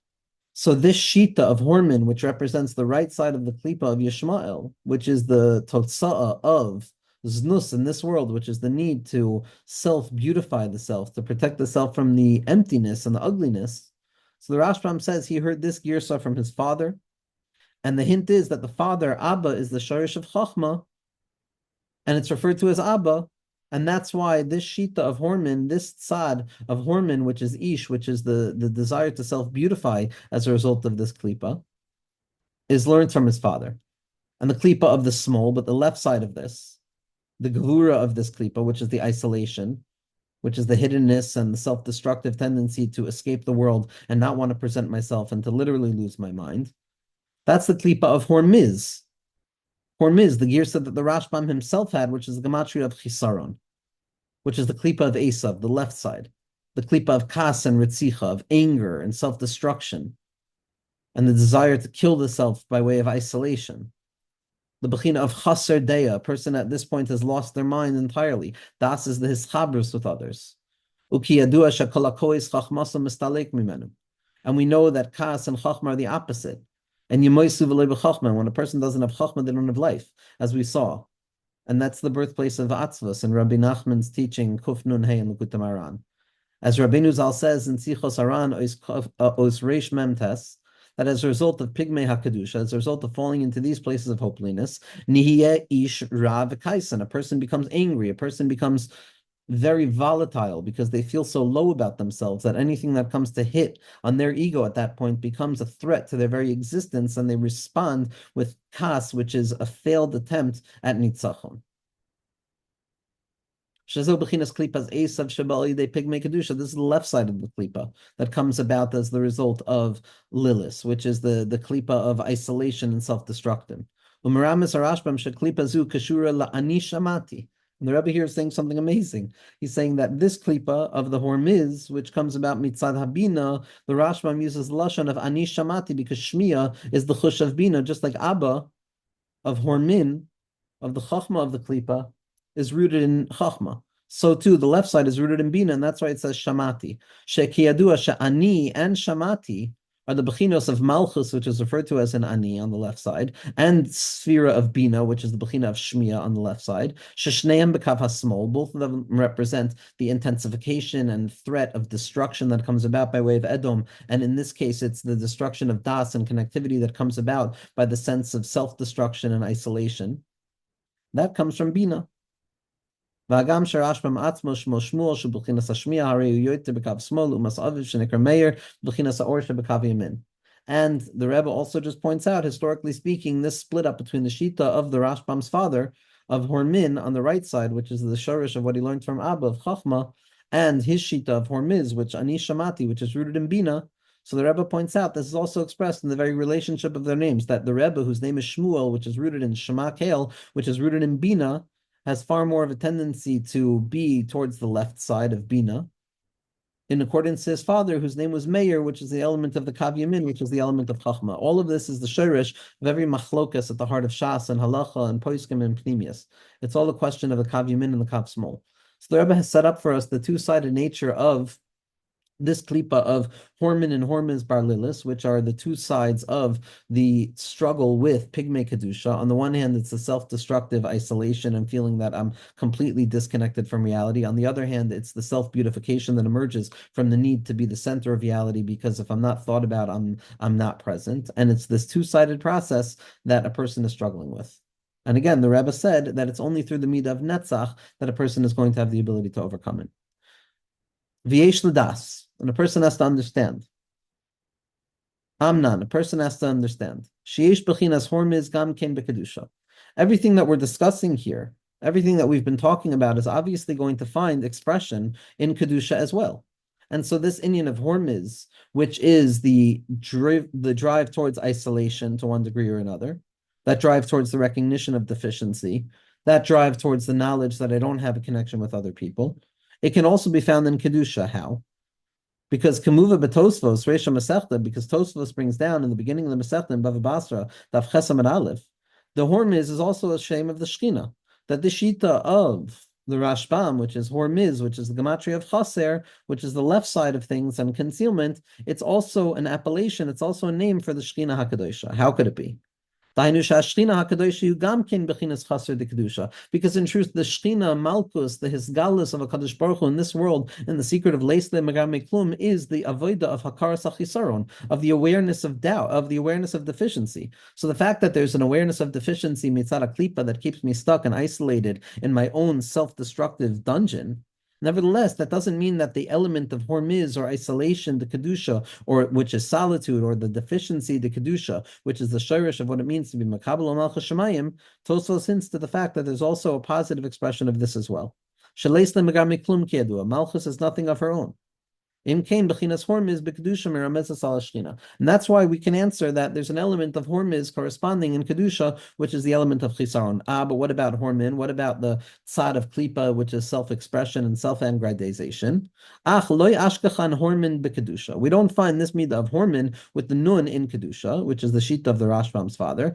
So this Shita of Horman, which represents the right side of the Klipa of Yishmael, which is the Totsa'a of Znus in this world, which is the need to self-beautify the self, to protect the self from the emptiness and the ugliness. So the Rashbam says he heard this Girsa from his father, and the hint is that the father, Abba, is the Sharish of Chachma, and it's referred to as Abba, and that's why this Shita of Horman, this Tzad of Horman, which is Ish, which is the desire to self-beautify as a result of this Klipa, is learned from his father. And the Klipa of the small, but the left side of this, the Gevura of this Klipa, which is the isolation, which is the hiddenness and the self-destructive tendency to escape the world and not want to present myself and to literally lose my mind. That's the Klipa of Hormiz. Hormiz, the Girsa that the Rashbam himself had, which is the Gematria of Chisaron, which is the Klipa of Esav, the left side, the Klipa of Kas and Ritzicha, of anger and self-destruction, and the desire to kill the self by way of isolation. The Bechina of Chaser Deya, a person at this point has lost their mind entirely. Das is the Hischabrus with others. And we know that Kas and Chachma are the opposite. And Yemoisu v'lei b'chachma, when a person doesn't have Chachma, they don't have life, as we saw. And that's the birthplace of Atzvus in Rabbi Nachman's teaching, Kuf Nun Hey and Likutei Moharan. As Rabbeinu Zal says in Sichos Aran, Os Reish Memtes, that as a result of Pigmei HaKadusha, as a result of falling into these places of holiness, Nihiyeh Ish Rav Kaisen, a person becomes angry, a person becomes very volatile because they feel so low about themselves that anything that comes to hit on their ego at that point becomes a threat to their very existence, and they respond with kas, which is a failed attempt at nitzachon. This is the left side of the klipa that comes about as the result of Lilith, which is the klipa of isolation and self-destruction. And the Rebbe here is saying something amazing. He's saying that this klipa of the Hormiz, which comes about mitzad habina, the Rashbam uses lashon of ani shamati because shmiya is the chush of bina, just like Abba of Hormin, of the chachma of the klipa, is rooted in chachma. So too, the left side is rooted in bina, and that's why it says shamati. Shekiyadua she'ani and shamati are the bechinos of malchus, which is referred to as an ani on the left side, and sphera of bina, which is the bechina of shmiya on the left side. Sheshneim bekav hasmol, both of them represent the intensification and threat of destruction that comes about by way of Edom, and in this case, it's the destruction of das and connectivity that comes about by the sense of self-destruction and isolation. That comes from bina. And the Rebbe also just points out, historically speaking, this split up between the Shita of the Rashbam's father, of Hormin on the right side, which is the shorish of what he learned from Abba, of Chachma, and his Shita of Hormiz, which Ani Shamati, which is rooted in Bina. So the Rebbe points out this is also expressed in the very relationship of their names, that the Rebbe, whose name is Shmuel, which is rooted in Shema Kel, which is rooted in Bina, has far more of a tendency to be towards the left side of Bina, in accordance to his father, whose name was Meir, which is the element of the Kav Yamin, which is the element of Chachma. All of this is the shirish of every machlokas at the heart of Shas and Halacha and Poiskim and Pnimius. It's all a question of the Kav Yamin and the Kav Smol. So the Rebbe has set up for us the two-sided nature of this klipa of Hormin and Hormiz Bar Lilis, which are the two sides of the struggle with Pigmei Kedusha. On the one hand, it's the self-destructive isolation and feeling that I'm completely disconnected from reality. On the other hand, it's the self-beautification that emerges from the need to be the center of reality, because if I'm not thought about, I'm not present. And it's this two-sided process that a person is struggling with. And again, the Rebbe said that it's only through the midah of Netzach that a person is going to have the ability to overcome it. V'yesh l'das, and a person has to understand. Amnan, a person has to understand. Sheyesh b'chinas hormiz gam ken b'kedusha. Everything that we're discussing here, everything that we've been talking about, is obviously going to find expression in kedusha as well. And so this inyan of hormiz, which is the drive towards isolation to one degree or another, that drive towards the recognition of deficiency, that drive towards the knowledge that I don't have a connection with other people, it can also be found in Kedusha. How? Because Kemuva betosvos, Reisha Masechta, because Tosfos brings down in the beginning of the Masechta in Bava Basra, Daf Chesam and Aleph, the Hormiz is also a shame of the Shechina, that the Shita of the Rashbam, which is Hormiz, which is the gematria of Chaser, which is the left side of things and concealment, it's also an appellation, it's also a name for the Shekhinah HaKadosha. How could it be? Because in truth, the Shechina, Malkus, the Hisgalus of HaKadosh Baruch Hu in this world, and the secret of Leis Megar Meklum is the avoda of Hakaras HaChisaron, of the awareness of doubt, of the awareness of deficiency. So the fact that there's an awareness of deficiency, mitzad klipa, that keeps me stuck and isolated in my own self-destructive dungeon, nevertheless, that doesn't mean that the element of hormiz or isolation, the kedusha, or which is solitude, or the deficiency, the kedusha, which is the shirish of what it means to be makabel or malchus shemayim, Tosfos hints to the fact that there's also a positive expression of this as well. Shaleis lemegar miklum kiedua. Malchus is nothing of her own. And that's why we can answer that there's an element of hormiz corresponding in kedusha, which is the element of chisaron. But what about hormin? What about the tzad of klipa, which is self-expression and self-aggrandization? We don't find this midah of hormin with the nun in kedusha, which is the sheet of the Rashbam's father.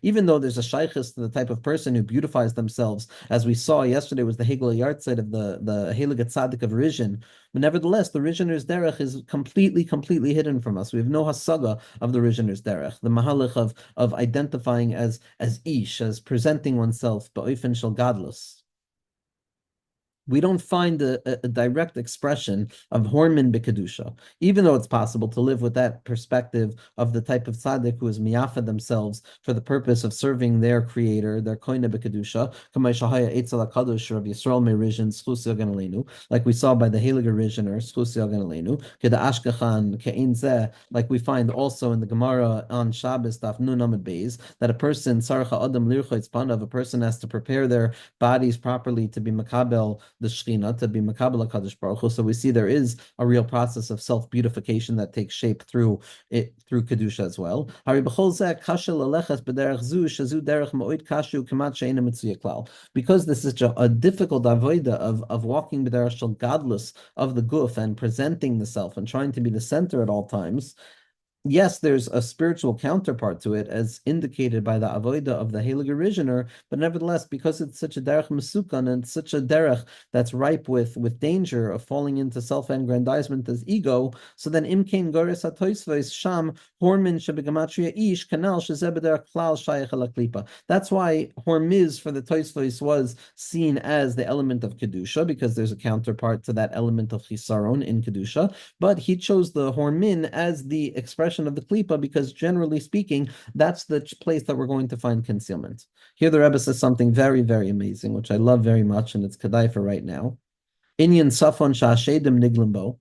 Even though there's a shaykhis to the type of person who beautifies themselves, as we saw yesterday was the Hegel Yartzeit of the Heilige Tzaddik of Rishon. But nevertheless, the Rishoner's derech is completely hidden from us. We have no hasaga of the Rishoner's derech, the mahalach of identifying as ish, as presenting oneself ba'ofen shel gadlus. We don't find a direct expression of hormin b'kedusha, even though it's possible to live with that perspective of the type of tzaddik who is miyafa themselves for the purpose of serving their creator, their koine b'kedusha, like we saw by the Heilige Rishon, like we find also in the Gemara on Shabbos, Daf Nun Amud Beis, that a person, a person has to prepare their bodies properly to be makabel the Shechina, to be Makabel HaKadosh Baruch Hu. So we see there is a real process of self-beautification that takes shape through Kedusha as well. Because this is a difficult avoida of walking b'derech shel gadlus of the guf and presenting the self and trying to be the center at all times. Yes, there's a spiritual counterpart to it, as indicated by the avoida of the Heilige Rishon, but nevertheless, because it's such a derech mesukan and such a derech that's ripe with danger of falling into self-aggrandizement as ego, so then imkein gores hatoisvos sham hormin shebegamatria ish kanal shezebeder klal shayach ala klipa. That's why hormiz for the toisvos was seen as the element of kedusha, because there's a counterpart to that element of chisaron in kedusha, but he chose the hormin as the expression of the klipa, because generally speaking, that's the place that we're going to find concealment. Here the Rebbe says something very, very amazing, which I love very much, and it's kedai for right now. Inyan safon sha'ashedim niglimbo.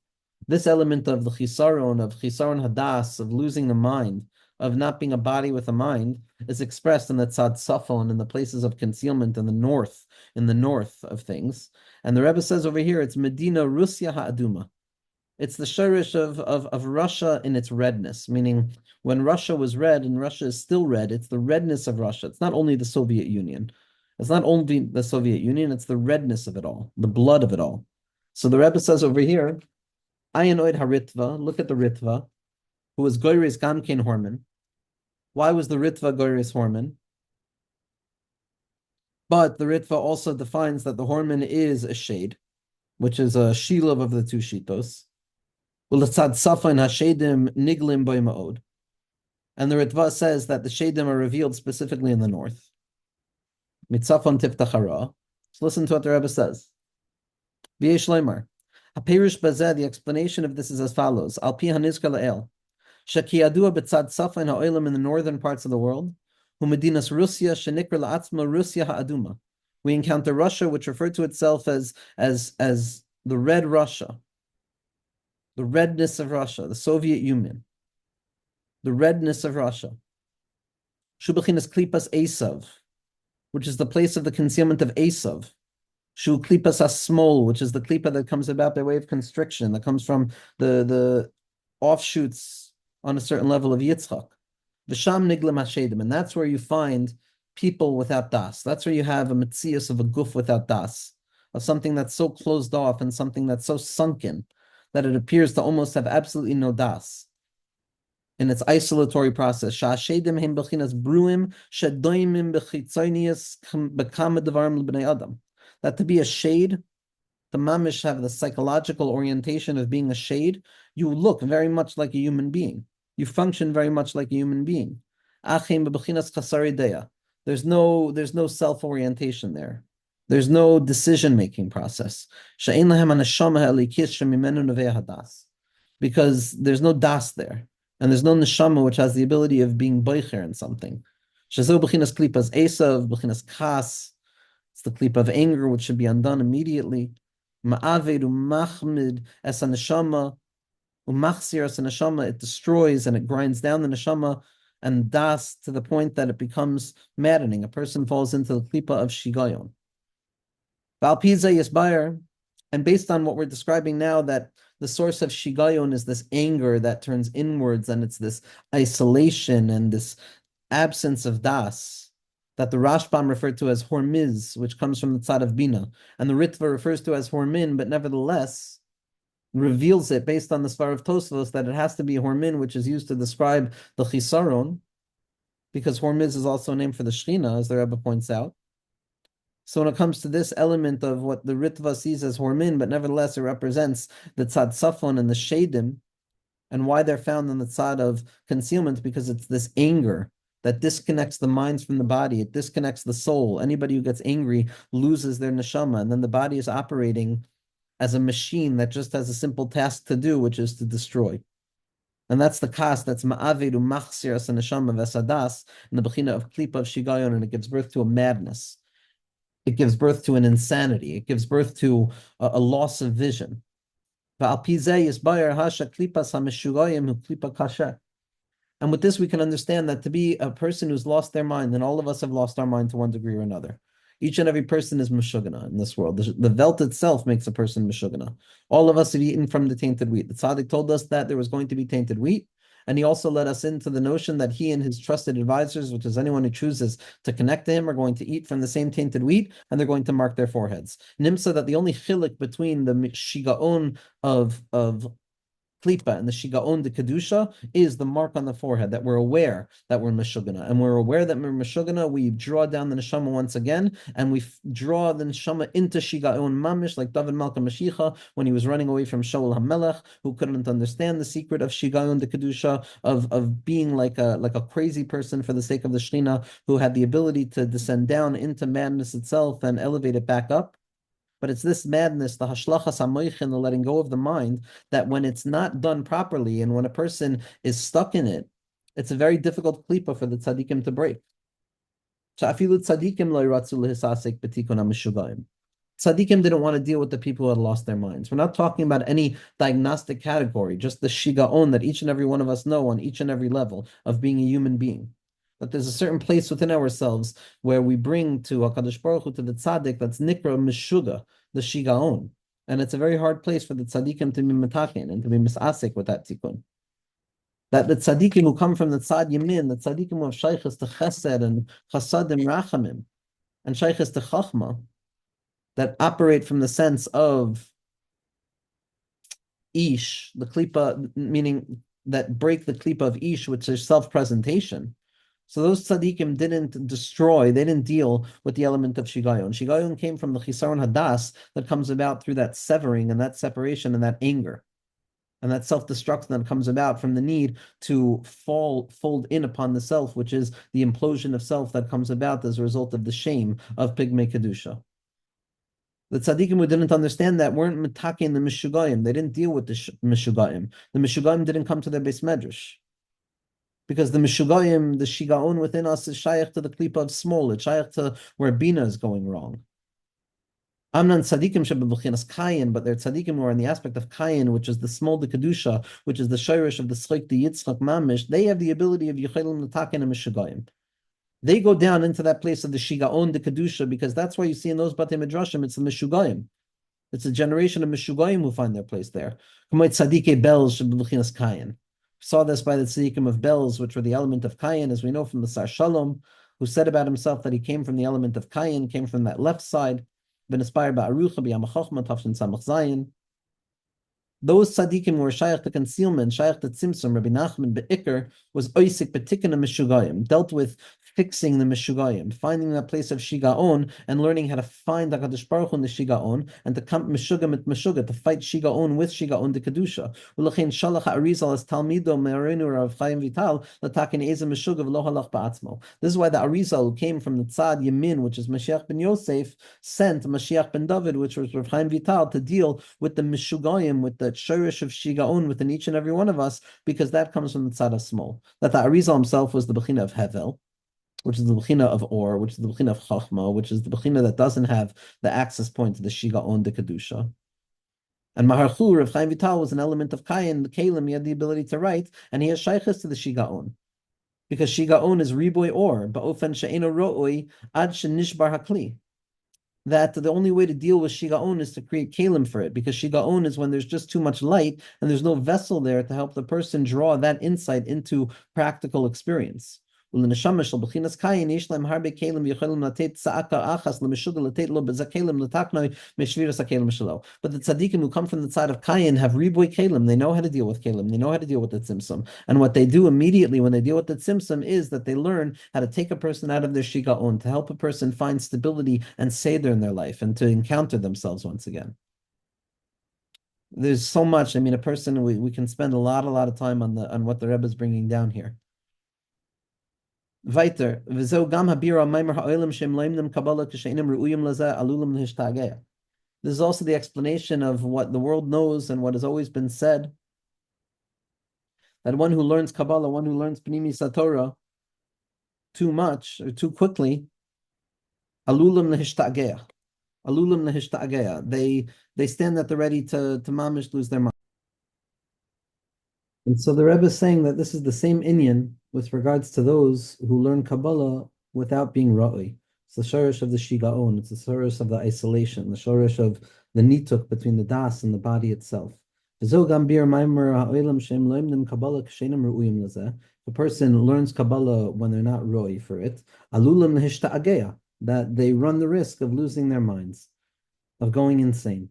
This element of the chisaron hadas, of losing the mind, of not being a body with a mind, is expressed in the tzad safon, in the places of concealment in the north of things. And the Rebbe says over here, it's Medina Russia ha'aduma. It's the shirish of Russia in its redness, meaning when Russia was red and Russia is still red, it's the redness of Russia. It's not only the Soviet Union. It's not only the Soviet Union, it's the redness of it all, the blood of it all. So the Rebbe says over here, Ayin oid haritva, look at the Ritva, who was Goyres Gamkein Horman. Why was the Ritva Goyres Horman? But the Ritva also defines that the Horman is a shade, which is a shilav of the two shitos. And the Ritva says that the Shadim are revealed specifically in the north. So listen to what the Rebbe says. The explanation of this is as follows. In the northern parts of the world, we encounter Russia, which referred to itself as the Red Russia. The redness of Russia, the Soviet Union, the redness of Russia. Shubachinas klipas Esav, which is the place of the concealment of Esav. Shu klipas asmol, which is the klipa that comes about by way of constriction, that comes from the offshoots on a certain level of Yitzchak. V'sham niglam hashedim, and that's where you find people without das. That's where you have a metzias of a guf without das, of something that's so closed off and something that's so sunken that it appears to almost have absolutely no das. in its isolatory process. Sha'ashedim hem bechinas bruim shedoimim bechitzonius bekama devarim l'bnei adam. That to be a shade, the mamish have the psychological orientation of being a shade. You look very much like a human being. You function very much like a human being. Achim bechinas chasari deya. There's no self-orientation there. There's no decision-making process. She'ein lahem haneshama ha'elikis shemimenu nevei hadas. Because there's no das there. And there's no neshama which has the ability of being boicher in something. Shazo b'chinas klipas esav, b'chinas kas. It's the klipa of anger, which should be undone immediately. Ma'aved u'machmid es neshama, u'machsir es neshama. It destroys and it grinds down the neshama and das to the point that it becomes maddening. A person falls into the klipa of shigayon. Valpiza yisbayar, and based on what we're describing now, that the source of shigayon is this anger that turns inwards, and it's this isolation and this absence of das that the Rashbam referred to as hormiz, which comes from the tzad of bina, and the Ritva refers to as hormin, but nevertheless reveals it based on the svar of Tosfos that it has to be hormin, which is used to describe the chisaron, because hormiz is also a name for the Shechina, as the Rebbe points out. So when it comes to this element of what the Ritva sees as hormin, but nevertheless it represents the tzad safon and the shadim, and why they're found in the tzad of concealment, because it's this anger that disconnects the minds from the body. It disconnects the soul. Anybody who gets angry loses their neshama, and then the body is operating as a machine that just has a simple task to do, which is to destroy. And that's the kas, that's ma'avedu machsir as a neshama vesadas, in the bechina of klipa of shigayon, and it gives birth to a madness. It gives birth to an insanity. It gives birth to a loss of vision. And with this, we can understand that to be a person who's lost their mind, and all of us have lost our mind to one degree or another. Each and every person is meshugana in this world. The Welt itself makes a person meshugana. All of us have eaten from the tainted wheat. The tzaddik told us that there was going to be tainted wheat, and he also led us into the notion that he and his trusted advisors, which is anyone who chooses to connect to him, are going to eat from the same tainted wheat, and they're going to mark their foreheads. Nimsa, that the only chilik between the shigaon of klipa and the shigaon de kedusha is the mark on the forehead, that we're aware that we're meshugana, and we're aware that we're meshugana. We draw down the neshama once again, and we draw the neshama into shigaon mamish, like David Malka Mashiach when he was running away from Shaul HaMelech, who couldn't understand the secret of shigaon de kedusha, of being like a crazy person for the sake of the Shechina, who had the ability to descend down into madness itself and elevate it back up. But it's this madness, the hashlachas hamoichin, the letting go of the mind, that when it's not done properly and when a person is stuck in it, it's a very difficult klipa for the tzaddikim to break. Tzaddikim didn't want to deal with the people who had lost their minds. We're not talking about any diagnostic category, just the shigaon that each and every one of us know on each and every level of being a human being. That there's a certain place within ourselves where we bring to HaKadosh Baruch Hu, to the tzaddik, that's nikra mishuga, the shigaon. And it's a very hard place for the tzaddikim to be metakin and to be misasik with that tikkun. That the tzaddikim who come from the tzad yamin, the tzaddikim who have shaykhs to chesed and chasadim rachamim, and shaykhs to chachma, that operate from the sense of ish, the klipa, meaning that break the klipa of ish, which is self-presentation. So those tzaddikim didn't destroy, they didn't deal with the element of shigayon. Shigayon came from the chisaron hadas that comes about through that severing and that separation and that anger. And that self-destruction that comes about from the need to fold in upon the self, which is the implosion of self that comes about as a result of the shame of pigmei kedusha. The tzaddikim who didn't understand that weren't metakin the mishugayim. They didn't deal with the mishugayim. The mishugayim didn't come to their beis medrash. Because the mishugayim, the shigaon within us is shaykh to the klipa of small, it's shaykh to where bina is going wrong. Amnan tzaddikim shebebuchinas kayin, but they're tzaddikim who are in the aspect of kayin, which is the small de kedusha, which is the shirish of the schik, the yitzchak mamish. They have the ability of yichelim l'takin and mishugayim. They go down into that place of the shigaon de kedusha, because that's why you see in those batei midrashim, it's the mishugayim. It's a generation of mishugayim who find their place there. K'moy tzaddikei bel shebebuchinas kayin. Saw this by the tzaddikim of bells, which were the element of Kayin, as we know from the Sar Shalom, who said about himself that he came from the element of Kayin, came from that left side, been inspired by Arucha, by HaChochma, Tafshin Samach Zayin. Those tzaddikim who were shaykh to concealment, shaykh to tzimtzum, Rabbi Nachman be'ikr was oisik betikkun meshugayim, dealt with fixing the meshugayim, finding that place of shigaon and learning how to find HaKadosh Baruch Hu in the shigaon and to come meshuga mit meshuga, to fight shigaon with shigaon de kedusha. U'lachein shalach ha'arizal as talmido me'arenu Rav Chaim Vital l'takin eza meshuga v'lo halach ba'atzmo. This is why the Arizal who came from the Tzad Yamin, which is Mashiach ben Yosef, sent Mashiach ben David, which was Rav Chaim Vital, to deal with the meshugayim, with the shirish of shigaon within each and every one of us, because that comes from the Tzad HaSmol. That the Arizal himself was the Bechina of Hevel, which is the Bechina of Or, which is the Bechina of Chachma, which is the Bechina that doesn't have the access point to the shigaon de kedusha. And Maharchu, Rav Chaim Vital, was an element of Kayin, the Kalim, he had the ability to write, and he has shaykhs to the shigaon. Because shigaon is riboy or, ba'ofen she'eno ro'oi ad shenishbar hakli. That the only way to deal with shigaon is to create kalim for it, because shigaon is when there's just too much light and there's no vessel there to help the person draw that insight into practical experience. But the tzaddikim who come from the side of Kayin have riboy kalim. They know how to deal with kalim. They know how to deal with the tzimtzum. And what they do immediately when they deal with the tzimtzum is that they learn how to take a person out of their shigaon, to help a person find stability and seder in their life and to encounter themselves once again. There's so much. I mean, a person, we can spend a lot of time on what the Rebbe is bringing down here. Weiter, v'zeu gam habira maimer ha'olim shem leimnem kabbalah k'sheinim ru'uyim lazeh alulim l'hishtageh. This is also the explanation of what the world knows and what has always been said, that one who learns Kabbalah, one who learns Pnimi Satorah too much or too quickly, alulim l'hishtageh. Alulim l'hishtageh. They stand at the ready to mamish lose their mind. And so the Rebbe is saying that this is the same inyan with regards to those who learn Kabbalah without being ra'i. It's the shorish of the shigaon. It's the shorish of the isolation, the shorish of the nituk between the das and the body itself. If a person learns Kabbalah when they're not ra'i for it, alulim l'hishta'ageya, that they run the risk of losing their minds, of going insane.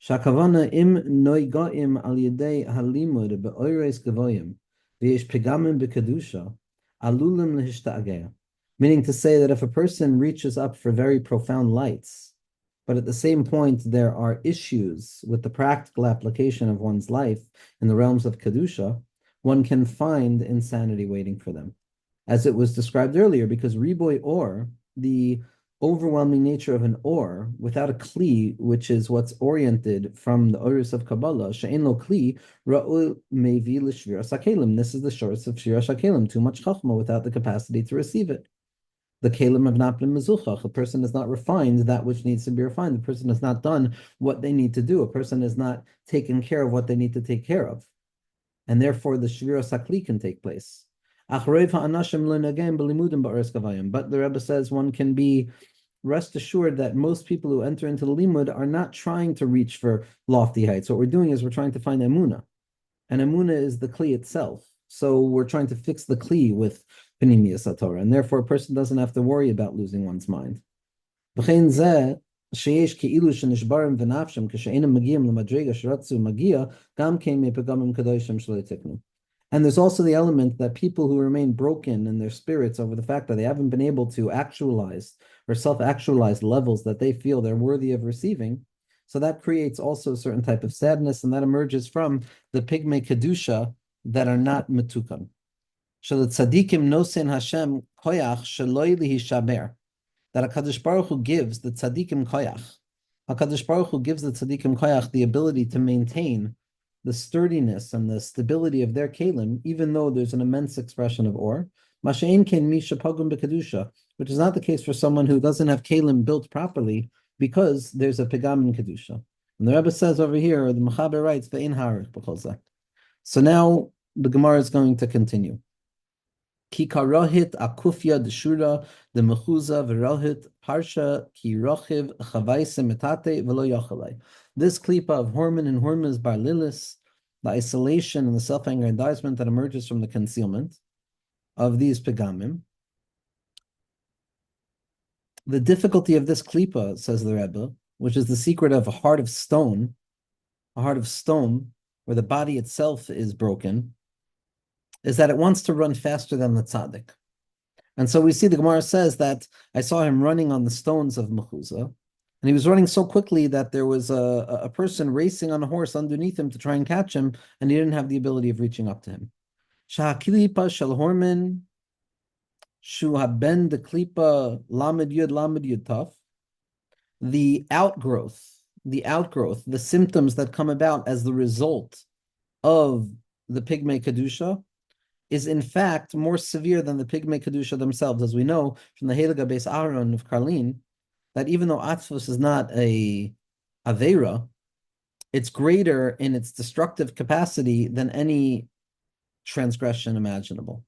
Shakavana im noigaim al yedei halimud be'oires gavoyim v'yesh pegamim bekedusha alulim lehishta'ageya. Meaning to say that if a person reaches up for very profound lights, but at the same point there are issues with the practical application of one's life in the realms of kedusha, one can find insanity waiting for them, as it was described earlier. Because riboy or, the overwhelming nature of an or without a kli, which is what's oriented from the oris of Kabbalah, she'en lo kli ra'ul mevi l'shviras hakelim. This is the shorts of shviras hakelim, too much chachma without the capacity to receive it. The kelim have not been mezuchach. A person has not refined that which needs to be refined. The person has not done what they need to do. A person has not taken care of what they need to take care of. And therefore the shviras hakli can take place. But the Rebbe says one can be rest assured that most people who enter into the limud are not trying to reach for lofty heights. What we're doing is we're trying to find emunah. And emunah is the kli itself. So we're trying to fix the kli with Pnimiyas HaTorah, and therefore a person doesn't have to worry about losing one's mind. And there's also the element that people who remain broken in their spirits over the fact that they haven't been able to actualize or self-actualize levels that they feel they're worthy of receiving. So that creates also a certain type of sadness, and that emerges from the pigmei kedusha that are not metukan. Shel tzadikim nosen Hashem koyach sheloi lihishaber. That HaKadosh Baruch Hu gives the tzadikim koyach. HaKadosh Baruch Hu gives the tzadikim koyach the ability to maintain the sturdiness and the stability of their kelim, even though there's an immense expression of or. Masha'en ken mi shapagum bekedusha, which is not the case for someone who doesn't have kelim built properly, because there's a pegam in kedusha. And the Rebbe says over here, the Mechaber writes, ve'in harich b'cholzeh. So now the Gemara is going to continue. Ki karohit akufya deshura the mechuza v'rohit parsha ki rochiv chavaise metate v'lo yochalei. This klipa of Horman and Horma's bar lilis, the isolation and the self-aggrandizement that emerges from the concealment of these pegamim. The difficulty of this klipa, says the Rebbe, which is the secret of a heart of stone, where the body itself is broken, is that it wants to run faster than the tzaddik. And so we see the Gemara says that I saw him running on the stones of Mechuzah, and he was running so quickly that there was a person racing on a horse underneath him to try and catch him, and he didn't have the ability of reaching up to him. Shahakilipa shel hormin, shu haben de klipa lamed yud taf. The outgrowth, the symptoms that come about as the result of the pigmei kedusha is in fact more severe than the pigmei kedusha themselves, as we know from the Heliga Beis Aaron of Karlin, that even though atzvus is not a aveira, it's greater in its destructive capacity than any transgression imaginable.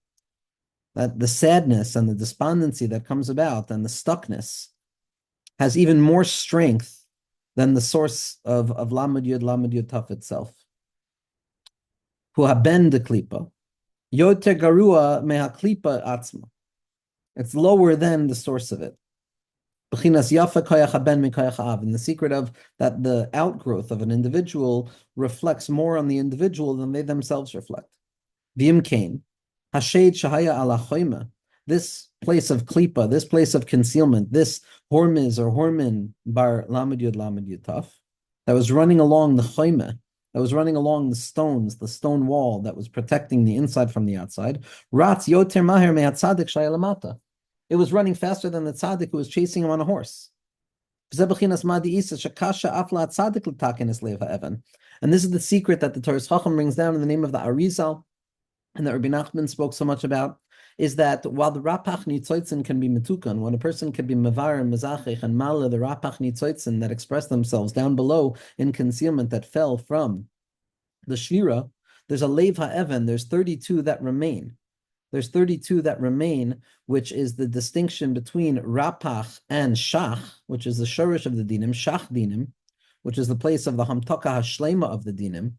That the sadness and the despondency that comes about and the stuckness has even more strength than the source of Lamed Yud Taf itself. Hu haben de klipa, yoter garua meha klipa atzma. It's lower than the source of it. B'chinas yafa koyach haben mi koyach av. And the secret of that the outgrowth of an individual reflects more on the individual than they themselves reflect. V'im kain, hashed shahaya ala choyma. This place of klipa, this place of concealment, this hormiz or hormin bar lamed yud taf, that was running along the choyma, that was running along the stones, the stone wall that was protecting the inside from the outside. Ratz yoter maher mehat tzaddik shaya lamata. It was running faster than the tzaddik who was chasing him on a horse. And this is the secret that the Torah Chacham brings down in the name of the Arizal, and that Rabbi Nachman spoke so much about, is that while the rapach nitzoitzin can be metukan, when a person can be mevar and mezachich and mala, the rapach nitzoitzin that express themselves down below in concealment that fell from the shvira, there's a leiv ha'evan, there's 32 that remain. There's 32 that remain, which is the distinction between rapach and shach, which is the shorish of the dinim, shach dinim, which is the place of the hamtaka hashlema of the dinim,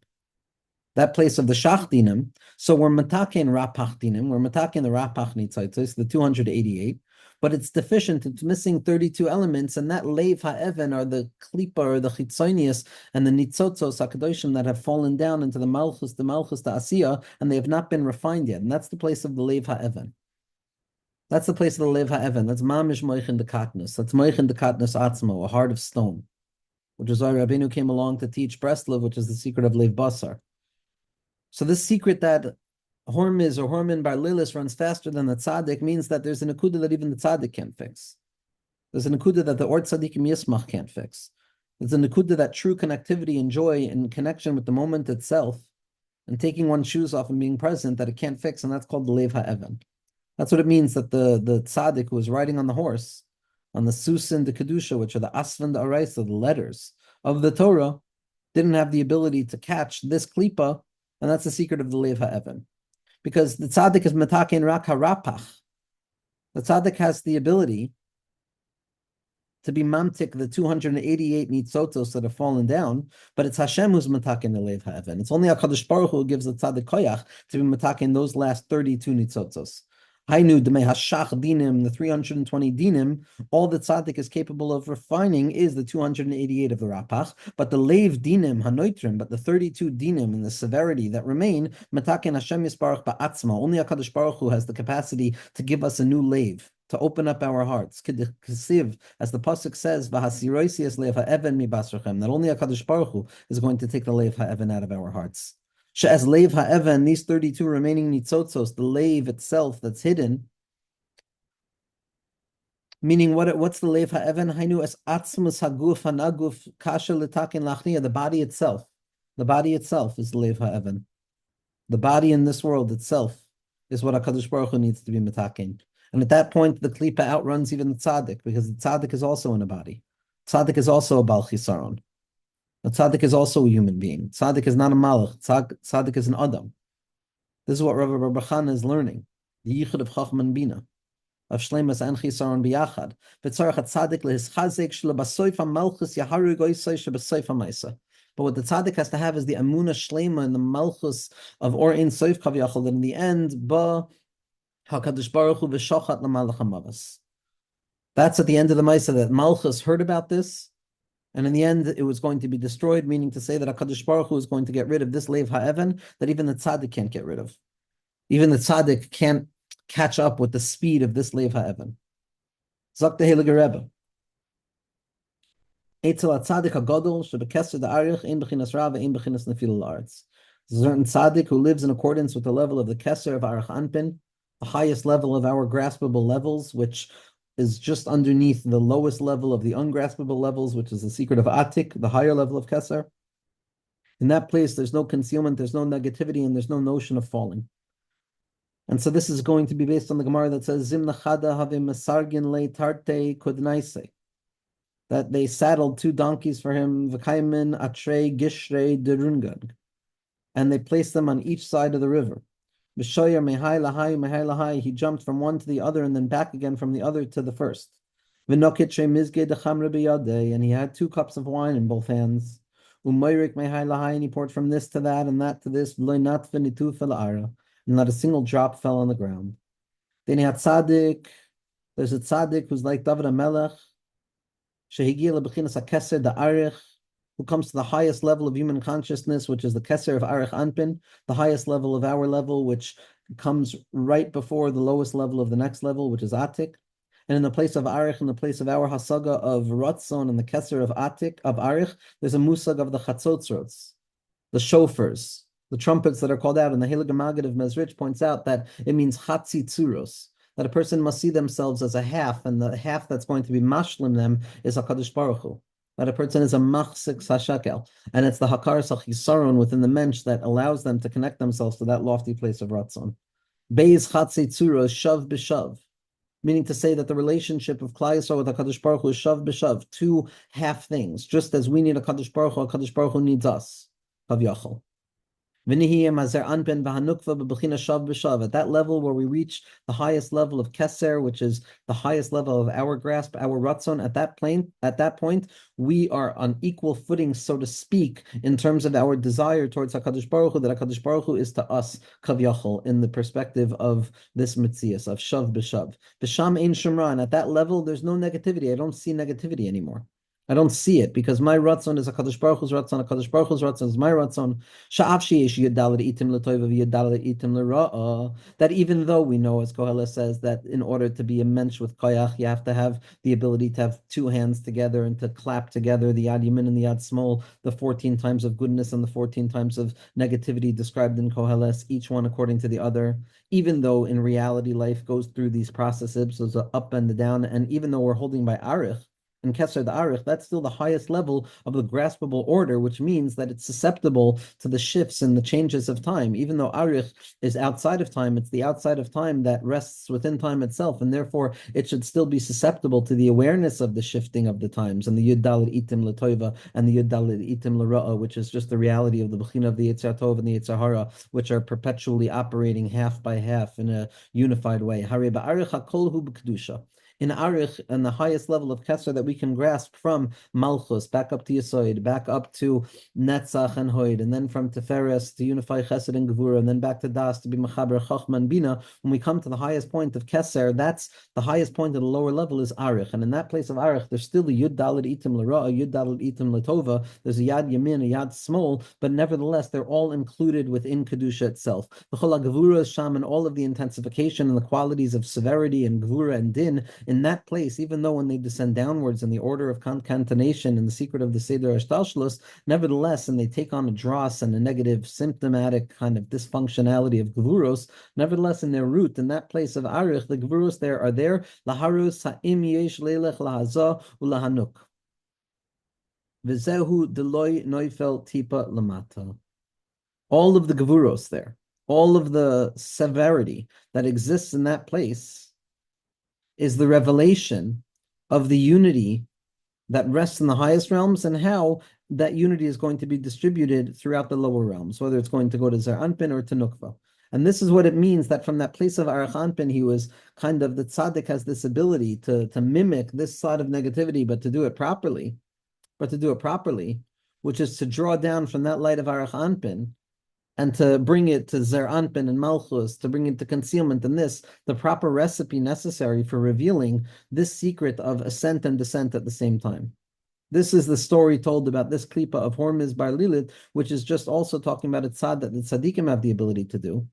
that place of the shach dinim. So we're matakin rapach dinim, we're matakin the rapach nitzaitis, the 288, but it's deficient, it's missing 32 elements, and that leiv ha'evan are the klipa or the chitzonius and the nitzotzos hakadoshim that have fallen down into the malchus, the asiya, and they have not been refined yet. And that's the place of the leiv ha'evan. That's the place of the leiv ha'evan. That's mamish moichin de katnus. That's moichin de katnus atzmo, a heart of stone, which is why Rabbeinu came along to teach Breslov, which is the secret of leiv basar. So this secret that Hormiz or Hormin bar Lilis runs faster than the tzaddik means that there's an akuda that even the tzaddik can't fix. There's an akuda that the or tzaddikim yismach can't fix. There's an akuda that true connectivity and joy and connection with the moment itself and taking one's shoes off and being present that it can't fix, and that's called the leiv ha'evan. That's what it means that the tzaddik who was riding on the horse, on the susin de kedusha, which are the asvan de araisa, the letters of the Torah, didn't have the ability to catch this klipa, and that's the secret of the leiv ha'evan. Because the tzaddik is metakin rak harapach. The tzaddik has the ability to be mamtik the 288 nitzotos that have fallen down, but it's Hashem who's metakin the leiv ha'evan. It's only HaKadosh Baruch Hu who gives the tzaddik koyach to be metakin those last 32 nitzotos. Hainu d'mei hashach dinim, the 320 dinim, all the tzaddik is capable of refining is the 288 of the rapach, but the leiv dinim, hanoitrim, but the 32 dinim and the severity that remain, mataken Hashem yisbarach ba'atzma, only HaKadosh Baruch Hu has the capacity to give us a new leiv, to open up our hearts. K'siv, as the pasuk says, v'hasiroisias leiv ha'evan mi basrachem, that only HaKadosh Baruch Hu is going to take the leiv ha'evan out of our hearts. She'ez leiv ha'evan, these 32 remaining nitzotzos, the leiv itself that's hidden, meaning what's the leiv ha'evan? Hainu es atzmus haguf hanaguf kasha litakin lachniya, the body itself. The body itself is the leiv ha'evan. The body in this world itself is what HaKadosh Baruch Hu needs to be mitakin. And at that point, the klipa outruns even the tzaddik, because the tzaddik is also in a body. Tzaddik is also a bal chisaron. A tzaddik is also a human being. Tzaddik is not a malach. Tzaddik is an adam. This is what Rabba Chana is learning. The yichud of chachma and bina, of shleimas and chisaron biyachad. V'tzarach tzaddik lehischazek shelo basoif hamalchus yaharu goisay shebasoif hamaisa. But what the tzaddik has to have is the amuna shleima and the malchus of or in soif kaviyachal. That in the end, ba hakadosh baruch hu v'shochat lamalach hamavas. That's at the end of the Maisa that Malchus heard about this, And in the end, it was going to be destroyed, meaning to say that HaKadosh Baruch Hu is going to get rid of this Lev Ha'evan that even the tzaddik can't get rid of. Even the tzaddik can't catch up with the speed of this Lev Ha'evan. Zok the Heilige Rebbe. Eitzel HaTzadik HaGodol shebekeser da'arich ein bechinas Rabba ein bechinas nefila la'aretz. There's a certain tzaddik who lives in accordance with the level of the keser of Arich Anpin, the highest level of our graspable levels, which is just underneath the lowest level of the ungraspable levels, which is the secret of Atik, the higher level of Keser. In that place, there's no concealment, there's no negativity, and there's no notion of falling. And so this is going to be based on the Gemara that says, Zimna chada havim mesargin le tarte kudnaise, that they saddled 2 donkeys for him, v'kaimin atre gishrei derungag, and they placed them on each side of the river. B'shoyer mehai lahai, he jumped from one to the other and then back again from the other to the first. V'nokitre mizge dechamre biyadei, and he had 2 cups of wine in both hands. Umayrik mehai lahai, and he poured from this to that and that to this. V'loinat v'nitu fela'ara, and not a single drop fell on the ground. Then he had tzaddik. There's a tzaddik who's like David HaMelech, shehigia lebechinas hakeser da'arich, who comes to the highest level of human consciousness, which is the Keser of Arich Anpin, the highest level of our level, which comes right before the lowest level of the next level, which is Atik. And in the place of Arich, in the place of our Hasaga of Ratzon and the Keser of Atik, of Arich, there's a Musag of the Chatzotzrots, the shofars, the trumpets that are called out. And the Heilige Maggid of Mezrich points out that it means Chatzi Tzuros, that a person must see themselves as a half, and the half that's going to be mashlim them is HaKadosh Baruch Hu. That a person is a machzik sashakel, and it's the hakar sachisaron within the mensch that allows them to connect themselves to that lofty place of ratzon. Beis chatzei tzura shav b'shav, meaning to say that the relationship of Klal Yisrael with HaKadosh Baruch Hu is shav b'shav, 2 half things. Just as we need HaKadosh Baruch Hu needs us. Kavyachol. At that level where we reach the highest level of Keser, which is the highest level of our grasp, our Ratzon, at that point, we are on equal footing, so to speak, in terms of our desire towards HaKadosh Baruch Hu, that HaKadosh Baruch Hu is to us, Kavyachol, in the perspective of this Metzias, of Shav B'Shav. B'Sham Ein Shemra, and at that level, there's no negativity. I don't see negativity anymore. I don't see it because my ratzon is a HaKadosh Baruch Hu's ratzon. HaKadosh Baruch Hu's ratzon is my ratzon. That even though we know, as Koheles says, that in order to be a mensch with koyach, you have to have the ability to have 2 hands together and to clap together the yad yamin and the yad smol, the 14 times of goodness and the 14 times of negativity described in Koheles, each one according to the other. Even though in reality life goes through these processes, so the up and the down, and even though we're holding by arich, and Keser Da'arich, that's still the highest level of the graspable order, which means that it's susceptible to the shifts and the changes of time. Even though Arich is outside of time, it's the outside of time that rests within time itself, and therefore it should still be susceptible to the awareness of the shifting of the times, and the Yud Daled Itim L'Toiva and the Yud Daled Itim L'Ra'a, which is just the reality of the Bechina of the Yitzhar Tov and the Yitzhar Hara, which are perpetually operating half by half in a unified way. Hare Ba'arich HaKol Hu B'Kedusha. In Arich, and the highest level of Keser that we can grasp from Malchus, back up to Yisoid, back up to Netzach and Hoid, and then from Teferes to unify Chesed and Gevura, and then back to Das to be Mechaber, Chochma, and Bina. When we come to the highest point of Keser, that's the highest point at the lower level is Arich. And in that place of Arich, there's still a Yud Daled Itim L'Ra, a Yud Daled Itim L'Tova, there's a Yad Yamin, a Yad Smol, but nevertheless, they're all included within Kedusha itself. The Chol Gevura, Sham, and all of the intensification and the qualities of severity and Gevura and Din, in that place, even though when they descend downwards in the order of concatenation and the secret of the Seder Ashtalshlus, nevertheless, and they take on a dross and a negative symptomatic kind of dysfunctionality of Gevuros, nevertheless, in their root, in that place of Arich, the Gevuros there are there, Laharus Ha'im Yesh Leilech Lahazah Ulahanuk. V'zehu Deloy Neufel Tipa Lamata. All of the Gevuros there, all of the severity that exists in that place is the revelation of the unity that rests in the highest realms and how that unity is going to be distributed throughout the lower realms, whether it's going to go to Zer Anpin or to Nukva. And this is what it means that from that place of Arich Anpin, he was kind of, the tzaddik has this ability to mimic this side of negativity, but to do it properly, which is to draw down from that light of Arich Anpin and to bring it to Zer Anpin and Malchus, to bring it to concealment, and this, the proper recipe necessary for revealing this secret of ascent and descent at the same time. This is the story told about this klipa of Hormuz bar Lilith, which is just also talking about a tzad that the tzaddikim have the ability to do.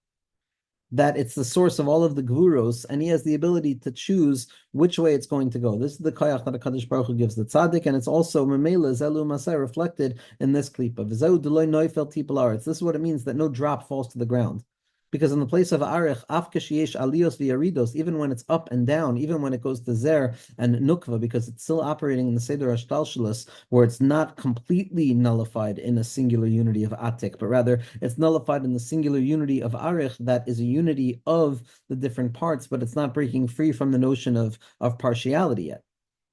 That it's the source of all of the gvuros, and he has the ability to choose which way it's going to go. This is the koyach that HaKadosh Baruch Hu gives the tzaddik, and it's also memela zelu masai reflected in this klipa. V'zeu deloy noifel tipul aretz. This is what it means that no drop falls to the ground. Because in the place of arich, af kashiesh alios v'yaridos, even when it's up and down, even when it goes to zer and nukva, because it's still operating in the seder hashtalshalos, where it's not completely nullified in a singular unity of atik, but rather it's nullified in the singular unity of arich, that is a unity of the different parts, but it's not breaking free from the notion of partiality yet.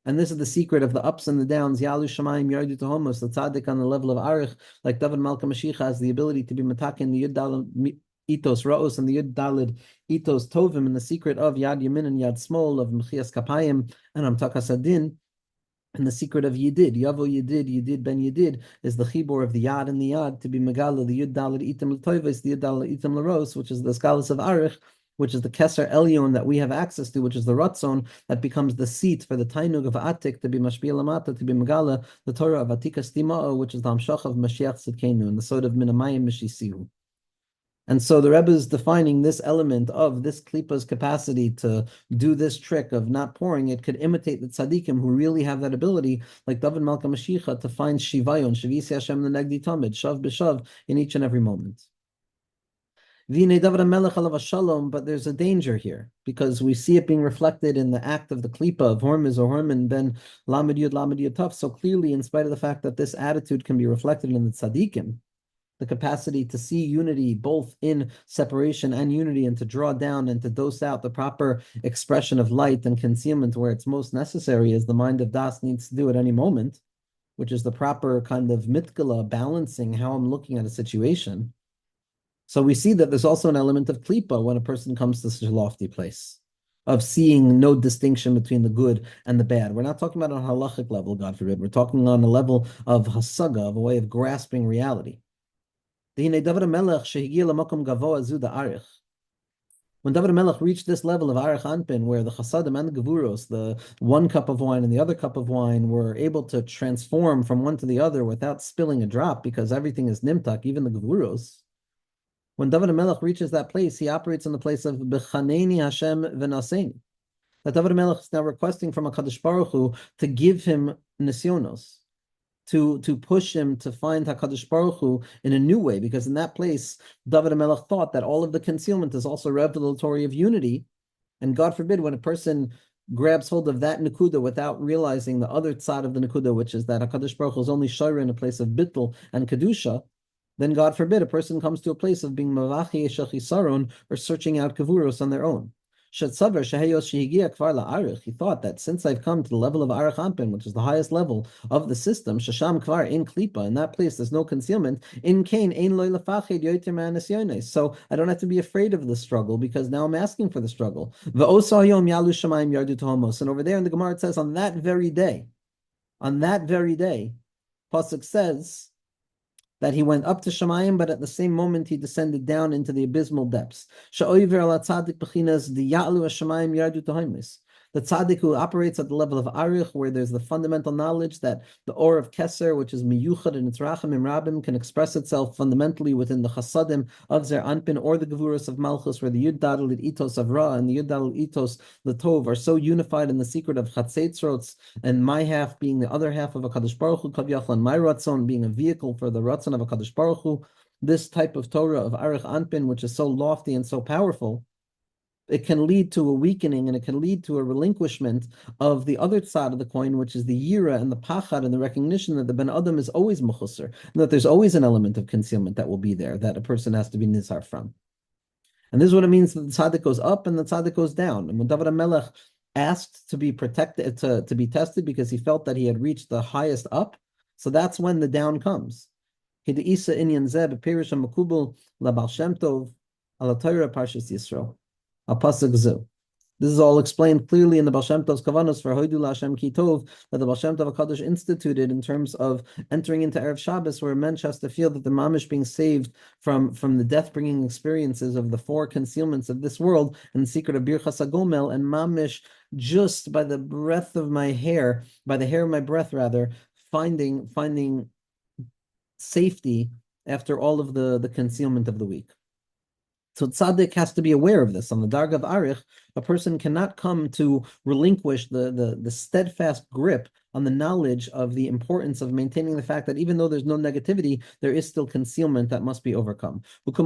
And this is the secret of the ups and the downs. Yalu Shamayim Yardu Tahomos, the tzaddik on the level of arich, like David Malka Mashiach, has the ability to be matakin the yud Itos Ra'os and the Yud Dalid Itos Tovim, and the secret of Yad Yamin and Yad Smol, of Mechias Kapayim and Amtakas Adin, and the secret of Yidid, Yavo Yidid, Yidid ben Yidid, is the chibur of the Yad and the Yad to be Megala, the Yud Dalid Itim L'Toivis, the Yud Dalid Itim L'Ros, which is the Skalas of Arich, which is the Keser Elyon that we have access to, which is the Ratzon that becomes the seat for the Tainug of Atik to be Mashpia Lamata, to be Megala, the Torah of Atikas Tima'o, which is the Hamshach of Mashiach Tzidkenu, and the Sod of Minamayim Mishisihu. And so the Rebbe is defining this element of this klipa's capacity to do this trick of not pouring. It could imitate the tzaddikim who really have that ability, like David Malka Mashiach, to find shivayon, shavisi Hashem l'negdi tamid, shav b'shav, in each and every moment. V'nei David HaMelech alav shalom, but there's a danger here, because we see it being reflected in the act of the klipa of Hormuz or Horman ben Lamed Yud Taf, so clearly, in spite of the fact that this attitude can be reflected in the tzaddikim, the capacity to see unity both in separation and unity, and to draw down and to dose out the proper expression of light and concealment where it's most necessary, as the mind of Das needs to do at any moment, which is the proper kind of mitkala, balancing how I'm looking at a situation. So we see that there's also an element of klipa when a person comes to such a lofty place of seeing no distinction between the good and the bad. We're not talking about on a halachic level, God forbid. We're talking on a level of hasaga, of a way of grasping reality. When David HaMelech reached this level of Arich Anpin, where the Chasadim and the Gevuros, the one cup of wine and the other cup of wine, were able to transform from one to the other without spilling a drop, because everything is Nimtak, even the Gevuros. When David HaMelech reaches that place, he operates in the place of B'chaneni Hashem v'naseni. That David HaMelech is now requesting from HaKadosh Baruch Hu to give him nisyonos, to push him to find HaKadosh Baruch Hu in a new way, because in that place, David HaMelech thought that all of the concealment is also revelatory of unity, and God forbid, when a person grabs hold of that Nakuda without realizing the other side of the Nakuda, which is that HaKadosh Baruch Hu is only Shayra in a place of Bittul and Kedusha, then God forbid, a person comes to a place of being Mavachi Yeshach Yisarun, or searching out Kavuros on their own. He thought that since I've come to the level of Arich Ampin, which is the highest level of the system, Shasham Kvar in Klipa, in that place there's no concealment. In Cain, Ein Loy Lefached Yoter Ma'anisyones. So I don't have to be afraid of the struggle, because now I'm asking for the struggle. Ve'osa Yom Yalu Shamayim Yardu Tahomos. And over there in the Gemara it says, on that very day, Pasuk says that he went up to Shemayim, but at the same moment he descended down into the abysmal depths. The tzaddik who operates at the level of arich, where there's the fundamental knowledge that the or of keser, which is miyuchad and its rachamim rabim, can express itself fundamentally within the chasadim of zer anpin, or the gevurus of malchus, where the yud daled itos of ra and the yud daled itos latov are so unified in the secret of chatzeitzrots, and my half being the other half of a kadosh baruch hu kavyachal, and my ratzon being a vehicle for the ratzon of a kadosh baruch hu. This type of Torah of arich anpin, which is so lofty and so powerful, it can lead to a weakening, and it can lead to a relinquishment of the other side of the coin, which is the yira and the pachad, and the recognition that the ben adam is always mechusar, and that there's always an element of concealment that will be there, that a person has to be nizar from. And this is what it means that the tzaddik goes up and the tzaddik goes down. And when David HaMelech asked to be protected, to be tested, because he felt that he had reached the highest up, so that's when the down comes. Hideisa inyan zeb pirish makubul labal shem tov ala Torah parshas Yisrael. This is all explained clearly in the Baal Shem Tov's Kavanos for Hoidu LaHashem Ki Tov, that the Baal Shem Tov HaKadosh instituted in terms of entering into Erev Shabbos, where a mensch has to feel that the mamish being saved from the death-bringing experiences of the four concealments of this world, and the secret of Birchas HaGomel, and mamish just by the breath of my hair, by the hair of my breath rather, finding safety after all of the concealment of the weak. So tzaddik has to be aware of this. On the darga of arich, a person cannot come to relinquish the steadfast grip on the knowledge of the importance of maintaining the fact that even though there's no negativity, there is still concealment that must be overcome. And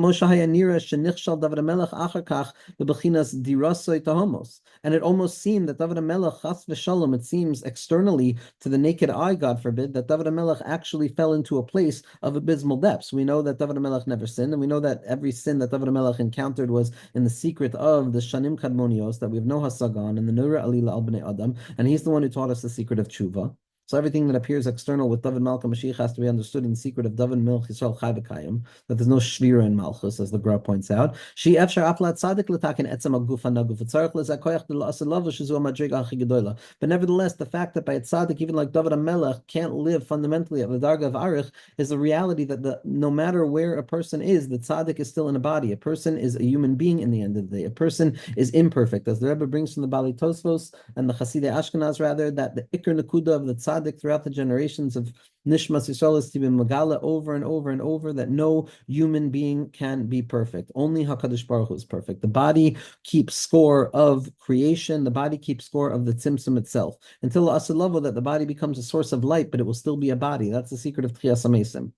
it almost seemed that David HaMelech, chas v'shalom, it seems externally to the naked eye, God forbid, that David HaMelech actually fell into a place of abysmal depths. We know that David HaMelech never sinned, and we know that every sin that David HaMelech encountered was in the secret of the Shanim Kadmonios that we have no hasagan and the Nura Alila al Bnei Adam, and he's the one who taught us the secret of tshuva. So everything that appears external with David Malka Mashiach has to be understood in the secret of David Milch Yisrael Chai V'Kayim, that there's no shvira in Malchus, as the Gra points out. She efshar aflat tzaddik l'takin etzem aguf hanaguf v'tzarich l'zakoyach d'la'asalavu shezu amadriga achi gedola. But nevertheless, the fact that by a tzaddik, even like David HaMelech, can't live fundamentally at the darga of arich is the reality that no matter where a person is, the tzaddik is still in a body. A person is a human being in the end of the day. A person is imperfect, as the Rebbe brings from the Bali Tosfos and the Chasidei Ashkenaz, rather, that the ikr nekuda of the tzaddik throughout the generations of Nishmas Yisrael is to be megala over and over and over that no human being can be perfect. Only HaKadosh Baruch Hu is perfect. The body keeps score of creation. The body keeps score of the tzimtzum itself. Until the asalavu, that the body becomes a source of light, but it will still be a body. That's the secret of Tchiyas HaMesim.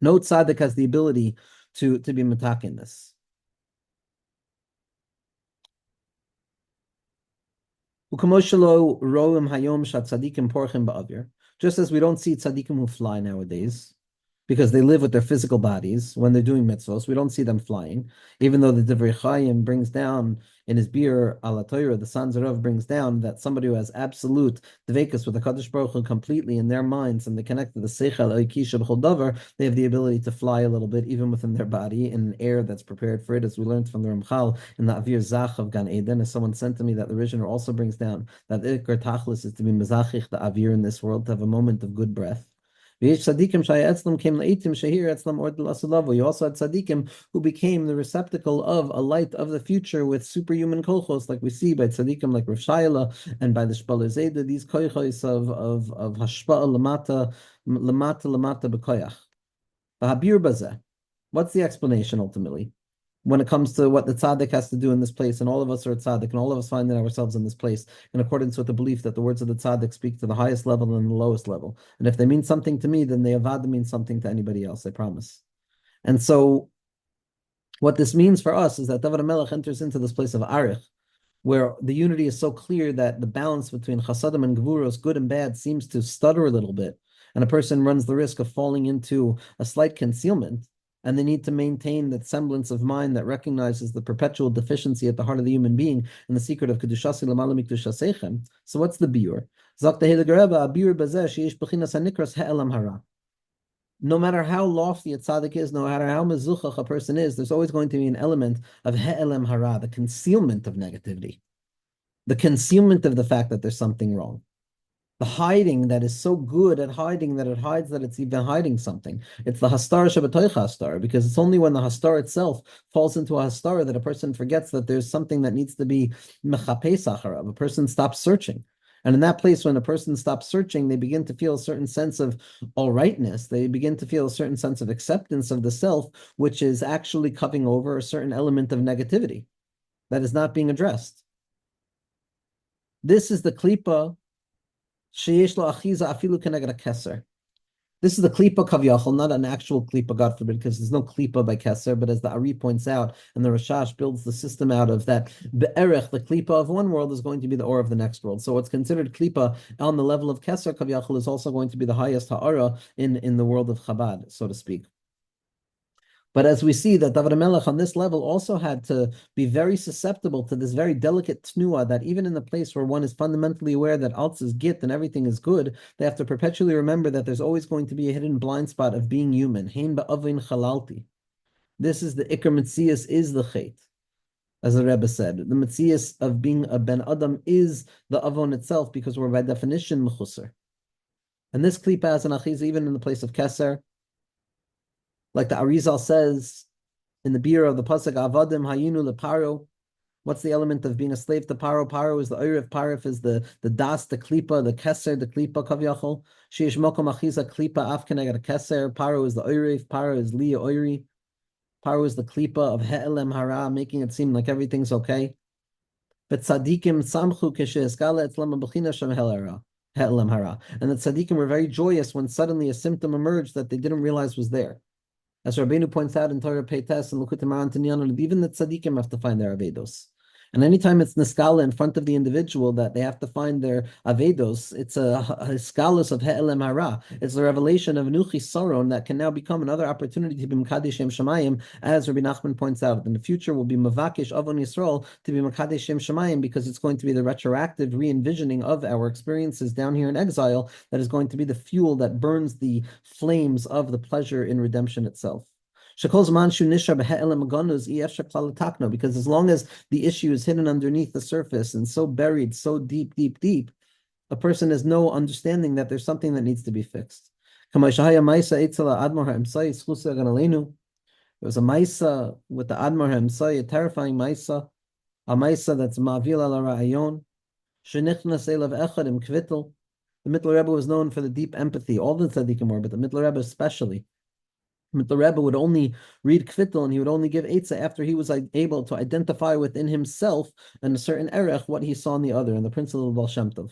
No tzaddik has the ability to be metak in this. Just as we don't see tzaddikim who fly nowadays, because they live with their physical bodies when they're doing mitzvos, we don't see them flying, even though the Divrei Chaim brings down in his beer ala Torah, the San Zerav brings down that somebody who has absolute dveikus with the Kadosh Baruch Hu completely in their minds, and they connect to the Seichel Oikisha B'chol Davar, they have the ability to fly a little bit, even within their body, in an air that's prepared for it, as we learned from the Ramchal in the Avir Zach of Gan Eden. As someone sent to me, that the Rishon also brings down that the Ikar Tachlis is to be mezachich the Avir in this world, to have a moment of good breath. You also had tzaddikim who became the receptacle of a light of the future with superhuman kolchos, like we see by tzaddikim like Rav Shaila and by the Shbaler Zayda, these koichos of hashpa'a lamata b'koyach. V'habir bazeh. What's the explanation ultimately when it comes to what the tzaddik has to do in this place? And all of us are a tzaddik, and all of us find ourselves in this place in accordance with the belief that the words of the tzaddik speak to the highest level and the lowest level. And if they mean something to me, then they avad mean something to anybody else, I promise. And so what this means for us is that David HaMelech enters into this place of arich, where the unity is so clear that the balance between chasadim and gevuros, good and bad, seems to stutter a little bit, and a person runs the risk of falling into a slight concealment, and they need to maintain that semblance of mind that recognizes the perpetual deficiency at the heart of the human being and the secret of kedushasi l'mala mikdushasechem. So what's the biur? Zok the Heilige Rebbe, biur bazeh sheyesh b'chinas hanikras ha'elam hara. No matter how lofty a tzaddik is, no matter how mezuchach a person is, there's always going to be an element of ha'elam hara, the concealment of negativity, the concealment of the fact that there's something wrong. The hiding that is so good at hiding that it hides that it's even hiding something. It's the hastar shabatoich hastar, because it's only when the hastar itself falls into a hastar that a person forgets that there's something that needs to be mechapes acharav. A person stops searching. And in that place, when a person stops searching, they begin to feel a certain sense of all rightness. They begin to feel a certain sense of acceptance of the self, which is actually covering over a certain element of negativity that is not being addressed. This is the klipa. This is the klipa kavyachol, not an actual klipa, God forbid, because there's no klipa by keser, but as the Ari points out, and the Rashash builds the system out of that, be'erech, the klipa of one world is going to be the or of the next world. So what's considered klipa on the level of keser kavyachol is also going to be the highest ha'ara in the world of Chabad, so to speak. But as we see that David HaMelech on this level also had to be very susceptible to this very delicate tnua, that even in the place where one is fundamentally aware that Alts is git and everything is good, they have to perpetually remember that there's always going to be a hidden blind spot of being human. Hein ba'avin chalalti. This is the Iker Metzias, is the Chet. As the Rebbe said, the Metzias of being a Ben Adam is the Avon itself, because we're by definition mechusar. And this klipa has an achiz even in the place of Keser. Like the Arizal says in the beer of the pasuk Avadim Hayinu Leparo, What's the element of being a slave to Paro? Paro is the Oiriv, Parif is the Das, the Klipa, the Keser, the Klipa, Kavyachol. Sheish Mokom Achiza Klipa, Afkenegad Keser. Paro is the Oiriv, Paro is Liya Oiri. Paro is the Klipa of He'elem Hara, making it seem like everything's okay. But tzaddikim samchu k'sheiskala etzlam b'china shem he'elem hara. And the tzaddikim were very joyous when suddenly a symptom emerged that they didn't realize was there. As Rabbeinu points out in Torah Peites and Likutei Moharan Tinyan, even the tzaddikim have to find their avedos. And anytime it's niskala in front of the individual that they have to find their avedos, it's a hiskalus of he'elem hara. It's the revelation of nuchi saron that can now become another opportunity to be mekadesh Shem Shemayim, as Rabbi Nachman points out. In the future, will be mavakish avon Yisrael to be mekadesh Shem Shemayim, because it's going to be the retroactive re-envisioning of our experiences down here in exile that is going to be the fuel that burns the flames of the pleasure in redemption itself. Because as long as the issue is hidden underneath the surface and so buried, so deep, deep, deep, a person has no understanding that there's something that needs to be fixed. There was a Maisa with the Admor HaEmsai, a terrifying Maisa, a Maisa that's Ma'avil al Ra'ayon, Shenichnas Elav Echad Im Kvittel. The Mittler Rebbe was known for the deep empathy, all the tzaddikim were, but the Mittler Rebbe especially. The Rebbe would only read Kvittel and he would only give Eitzah after he was able to identify within himself and a certain erech what he saw in the other, and the principle of Baal Shem Tov.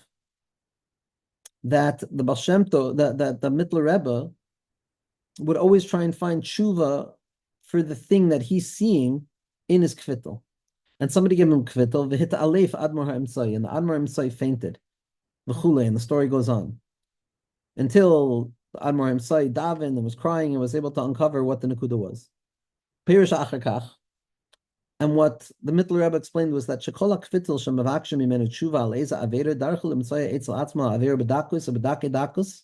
That the Baal Shem Tov, that the Mittler Rebbe would always try and find tshuva for the thing that he's seeing in his Kvittel. And somebody gave him Kvittel, v'hita alef Admor HaEmsai, and the Admor HaEmsai fainted. V'chule, and the story goes on. Until the Admor HaEmsai davened and was crying and was able to uncover what the Nakuda was. Pirush Achakach. And what the Mittler Rebbe explained was that Shekola Kvittel Shemavakshim Imenu Tshuva Aleza Avera Darchel Imsaya Eitzel Atzma Avera Bedakus Bedake Dakus.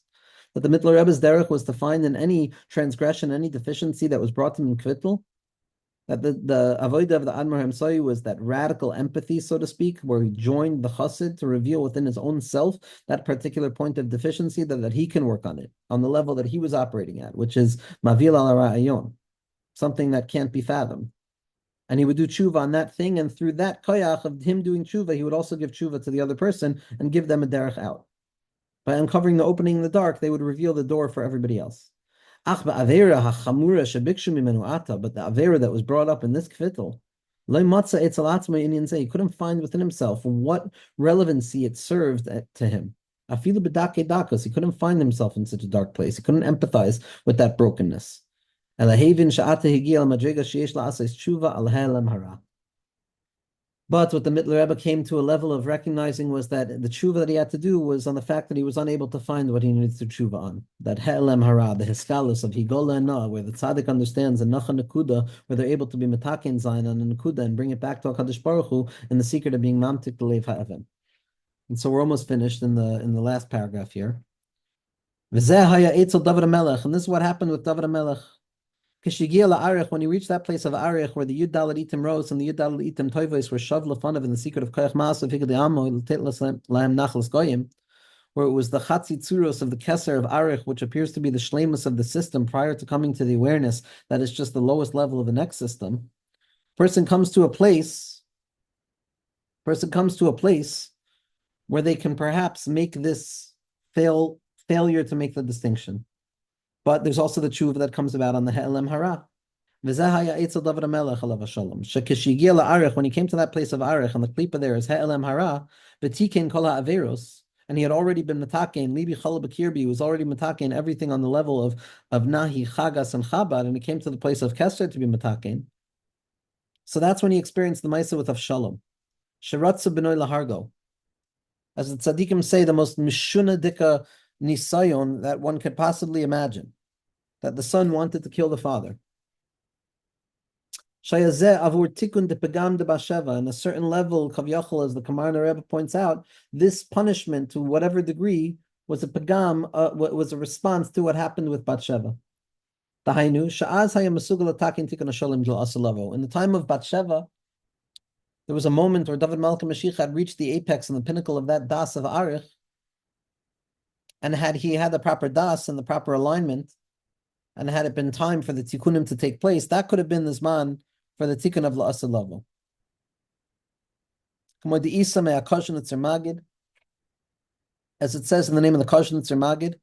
That the Mittler Rebbe's derech was to find in any transgression, any deficiency that was brought to him in Kvittel, that the avodah of the Admor HaEmsai was that radical empathy, so to speak, where he joined the chassid to reveal within his own self that particular point of deficiency, that he can work on it, on the level that he was operating at, which is mavil al ra'ayon, something that can't be fathomed. And he would do tshuva on that thing, and through that koyach of him doing tshuva, he would also give tshuva to the other person and give them a derech out. By uncovering the opening in the dark, they would reveal the door for everybody else. But the Avera that was brought up in this Kvittel, he couldn't find within himself what relevancy it served to him. He couldn't find himself in such a dark place. He couldn't empathize with that brokenness. But what the Mittler Rebbe came to a level of recognizing was that the tshuva that he had to do was on the fact that he was unable to find what he needed to tshuva on. That he'elem hara, the hiskalus of higola and na, where the tzaddik understands, and nacha nekuda, where they're able to be metaken zayin on a nekuda and bring it back to HaKadosh Baruch Hu in the secret of being mamtik lev ha'evan. And so we're almost finished in the last paragraph here. V'zeh haya etzel David HaMelech, and this is what happened with David HaMelech. When he reached that place of Arich, where the Yud Dalet Itim rose and the Yud Dalet Itim Toivos were shoved lefanav in the secret of Koyach Ma'asav Higad Amo Lahem Nachlas Goyim, where it was the Chatzi Tzuros of the Keser of Arich, which appears to be the shlemus of the system prior to coming to the awareness that is just the lowest level of the next system. Person comes to a place where they can perhaps make this failure to make the distinction. But there's also the tshuva that comes about on the he'elem hara. When he came to that place of Arich, and the klipa there is he'elem hara, v'tiken kol ha'averos, and he had already been metaken, libi chala b'kirbi, was already metaken everything on the level of nahi, chagas, and chabad, and he came to the place of keser to be metaken. So that's when he experienced the Maisa with Avshalom. Sheratzu b'noi lahargo. As the tzaddikim say, the most mishuna dika nisayon that one could possibly imagine, that the son wanted to kill the father. Shayazeh avur tikun de pegam de basheva, in a certain level, kavyachol, as the Kamarna Rebbe points out, this punishment, to whatever degree, was a pegam, was a response to what happened with Batsheva. Tahainu sha'az haya masugal atakin tikun hashalim jil asalavo. In the time of Batsheva, there was a moment where David Malka Mashiach had reached the apex and the pinnacle of that das of Arich, and had he had the proper das and the proper alignment, and had it been time for the tikkunim to take place, that could have been the zman for the tikkun of la'asalavu. As it says in the name of the Koshnitzer Magid,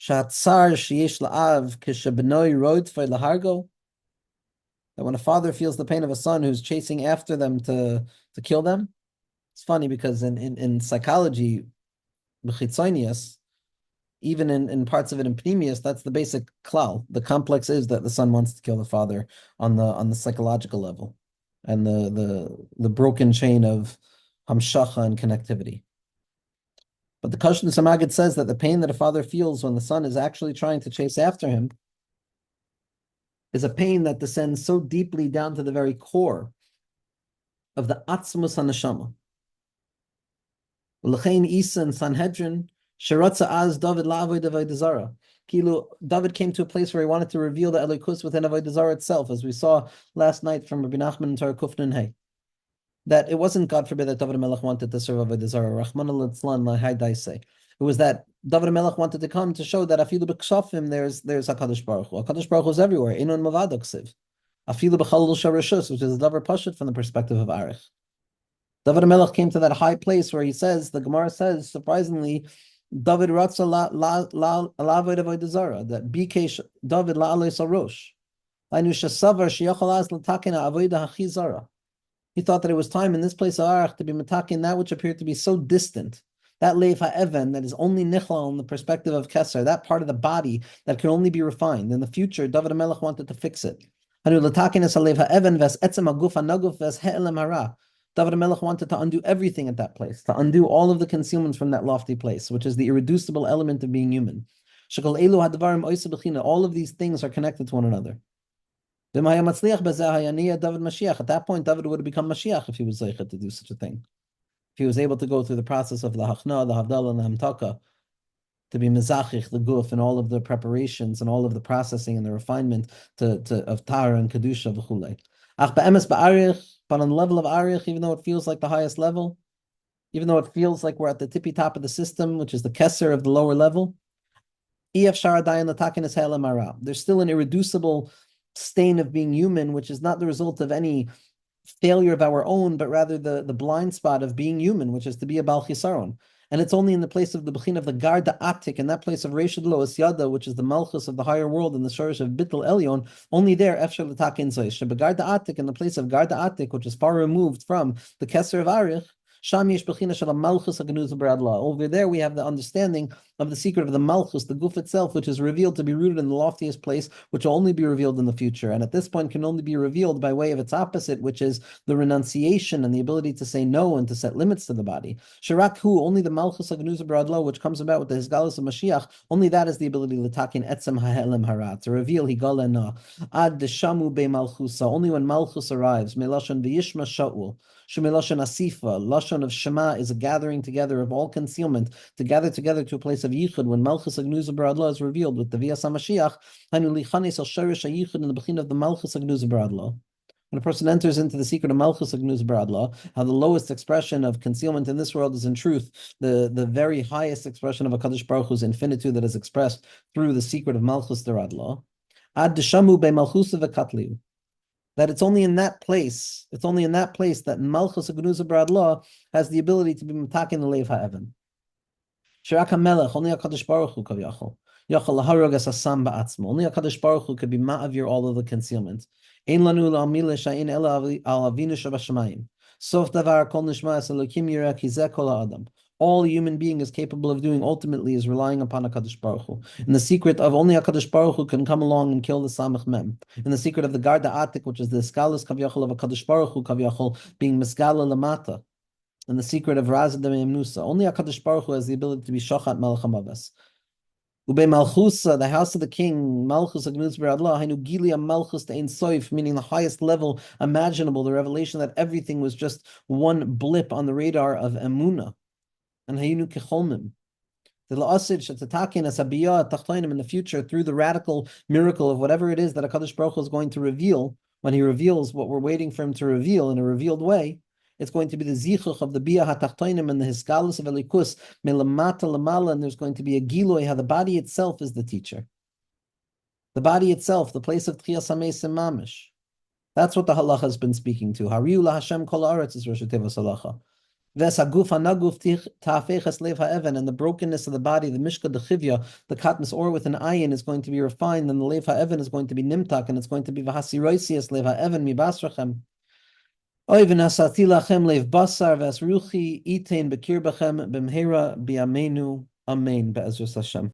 Shatzar sheyesh la'av kishabnoi roidfei lahargo, that when a father feels the pain of a son who's chasing after them to kill them. It's funny because in psychology, b'chitzonius, even in parts of it in Pneumius, that's the basic klal. The complex is that the son wants to kill the father on the psychological level, and the broken chain of hamshacha and connectivity. But the Kashn Samagid says that the pain that a father feels when the son is actually trying to chase after him is a pain that descends so deeply down to the very core of the Atzmus HaNeshama. L'chein Isa and Sanhedrin, Sheratza Az David La'avoid Avodah Zarah. Kilu, David came to a place where he wanted to reveal the Elokus within Avodah Zarah itself, as we saw last night from Rabbi Nachman and Torah Kufnin Hay. That it wasn't, God forbid, that David Melech wanted to serve Avodah Zarah. Rahman al-Itzlan lahai daisei. It was that David Melech wanted to come to show that afilu b'kshafim there's HaKadosh Baruch Hu. HaKadosh Baruch Hu is everywhere. Einon mavadok siv. Afilu b'chalul sharashus, which is a davar pashut from the perspective of Arich. David Melech came to that high place where he says, the Gemara says, surprisingly, David ratza la'avoid Avodah Zarah, that bikesh David la'alei sarosh. Lainu shesavar sheyachal az l'takena avodah hachi zara. He thought that it was time in this place of Arach to be metakin that which appeared to be so distant. That leif ha'evan that is only nichlal in the perspective of Keser, that part of the body that can only be refined. In the future, David HaMelech wanted to fix it. David HaMelech wanted to undo everything at that place, to undo all of the concealments from that lofty place, which is the irreducible element of being human. All of these things are connected to one another. At that point, David would have become Mashiach if he was zeichet to do such a thing. If he was able to go through the process of the Hachna, the Havdalah, and the Hamtaka, to be Mezachich, the Guf, and all of the preparations and all of the processing and the refinement of Tara and Kedusha v'chulei. But on the level of Arich, even though it feels like the highest level, even though it feels like we're at the tippy top of the system, which is the Keser of the lower level, there's still an irreducible stain of being human, which is not the result of any failure of our own, but rather the blind spot of being human, which is to be a Bal Chisaron. And it's only in the place of the Bechin of the Garda Atik, in that place of Reshad Lo Yada, which is the Malchus of the higher world, and the Shorish of Bittul Elyon, only there, Efshar L'Takin Zoish. Garda Atik, in the place of Garda Atik, which is far removed from the Keser of Arich, over there we have the understanding of the secret of the Malchus, the Guf itself, which is revealed to be rooted in the loftiest place, which will only be revealed in the future. And at this point can only be revealed by way of its opposite, which is the renunciation and the ability to say no and to set limits to the body. Shirak hu, only the Malchus Agnuz Bradlo, which comes about with the Hisgalus of Mashiach, only that is the ability Litakin Etzem Hahelem Harat, to reveal Higalena. Ad Deshamu Be Malchusa, only when Malchus arrives, Melashon V'yishma Sha'ul. Shemelashon Asifa, Lashon of Shema is a gathering together of all concealment, to gather together to a place of Yichud, when Malchus Agnuz Bradlo is revealed with the V'yas HaMashiach, Hanu Lichanis Al Sharish HaYichud in the Bechin of the Malchus Agnuz Bradlo. When a person enters into the secret of Malchus Agnuz Bradla, how the lowest expression of concealment in this world is in truth the very highest expression of a Kadosh Baruch Hu's infinitude that is expressed through the secret of Malchus Bradla. Ad Deshamu Be Malchusa V'Katliu. That it's only in that place that Malchus Agnuz Bradla has the ability to be mitakin the Leiv Ha'evan. Shirak HaMelech, only HaKadosh Baruch Hu Kavyachol. Yachal Laharog as Hasam Ba'atzmo. Only HaKadosh Baruch Hu could be ma'avir all of the concealment. Ein lanu la'amile sha'in ela al avinu shabashamayim. Sof davar kol nishma es elokim yireh ki zeh kol ha'adam. All a human being is capable of doing ultimately is relying upon HaKadosh Baruch Hu. In the secret of only HaKadosh Baruch Hu can come along and kill the Samach Mem. In the secret of the Garda Atik, which is the Eskalus Kavyachol of HaKadosh Baruch Hu Kavyachol, being Meskala Lamata. In the secret of Razad Nusa, only HaKadosh Baruch Hu has the ability to be Shochat Melech HaMavas. Ube Malchusa, the house of the king, Malchus Agnuz B'Adlah, Hainu Gilia Malchus Ein Soif, meaning the highest level imaginable, the revelation that everything was just one blip on the radar of Emunah. And Hainu Kecholmim. The La'asid Shetatakin Asabiyah Tachtoinim in the future, through the radical miracle of whatever it is that HaKadosh Baruch Hu is going to reveal, when he reveals what we're waiting for him to reveal in a revealed way, it's going to be the zichuch of the biyah hatachtoinim and the hisgalus of elikus melamata lamala, and there's going to be a giloy how the body itself is the teacher. The body itself, the place of tchiyas hamesim mamish. That's what the halacha has been speaking to. Hariu la Hashem kol haaretz is Rosh Tevos halacha. Vesaguf hanaguf ta'afeches lev ha'evan, and the brokenness of the body, the mishka dechivya, the katnas or with an ayin is going to be refined, and the lev ha'evan is going to be nimtak, and it's going to be v'hasiroisias lev ha'evan mibasrachem. Oy v'nasati lachem lev basar v'asruchi itein bekirbachem b'mhera bi'amenu amen be'ezras Hashem.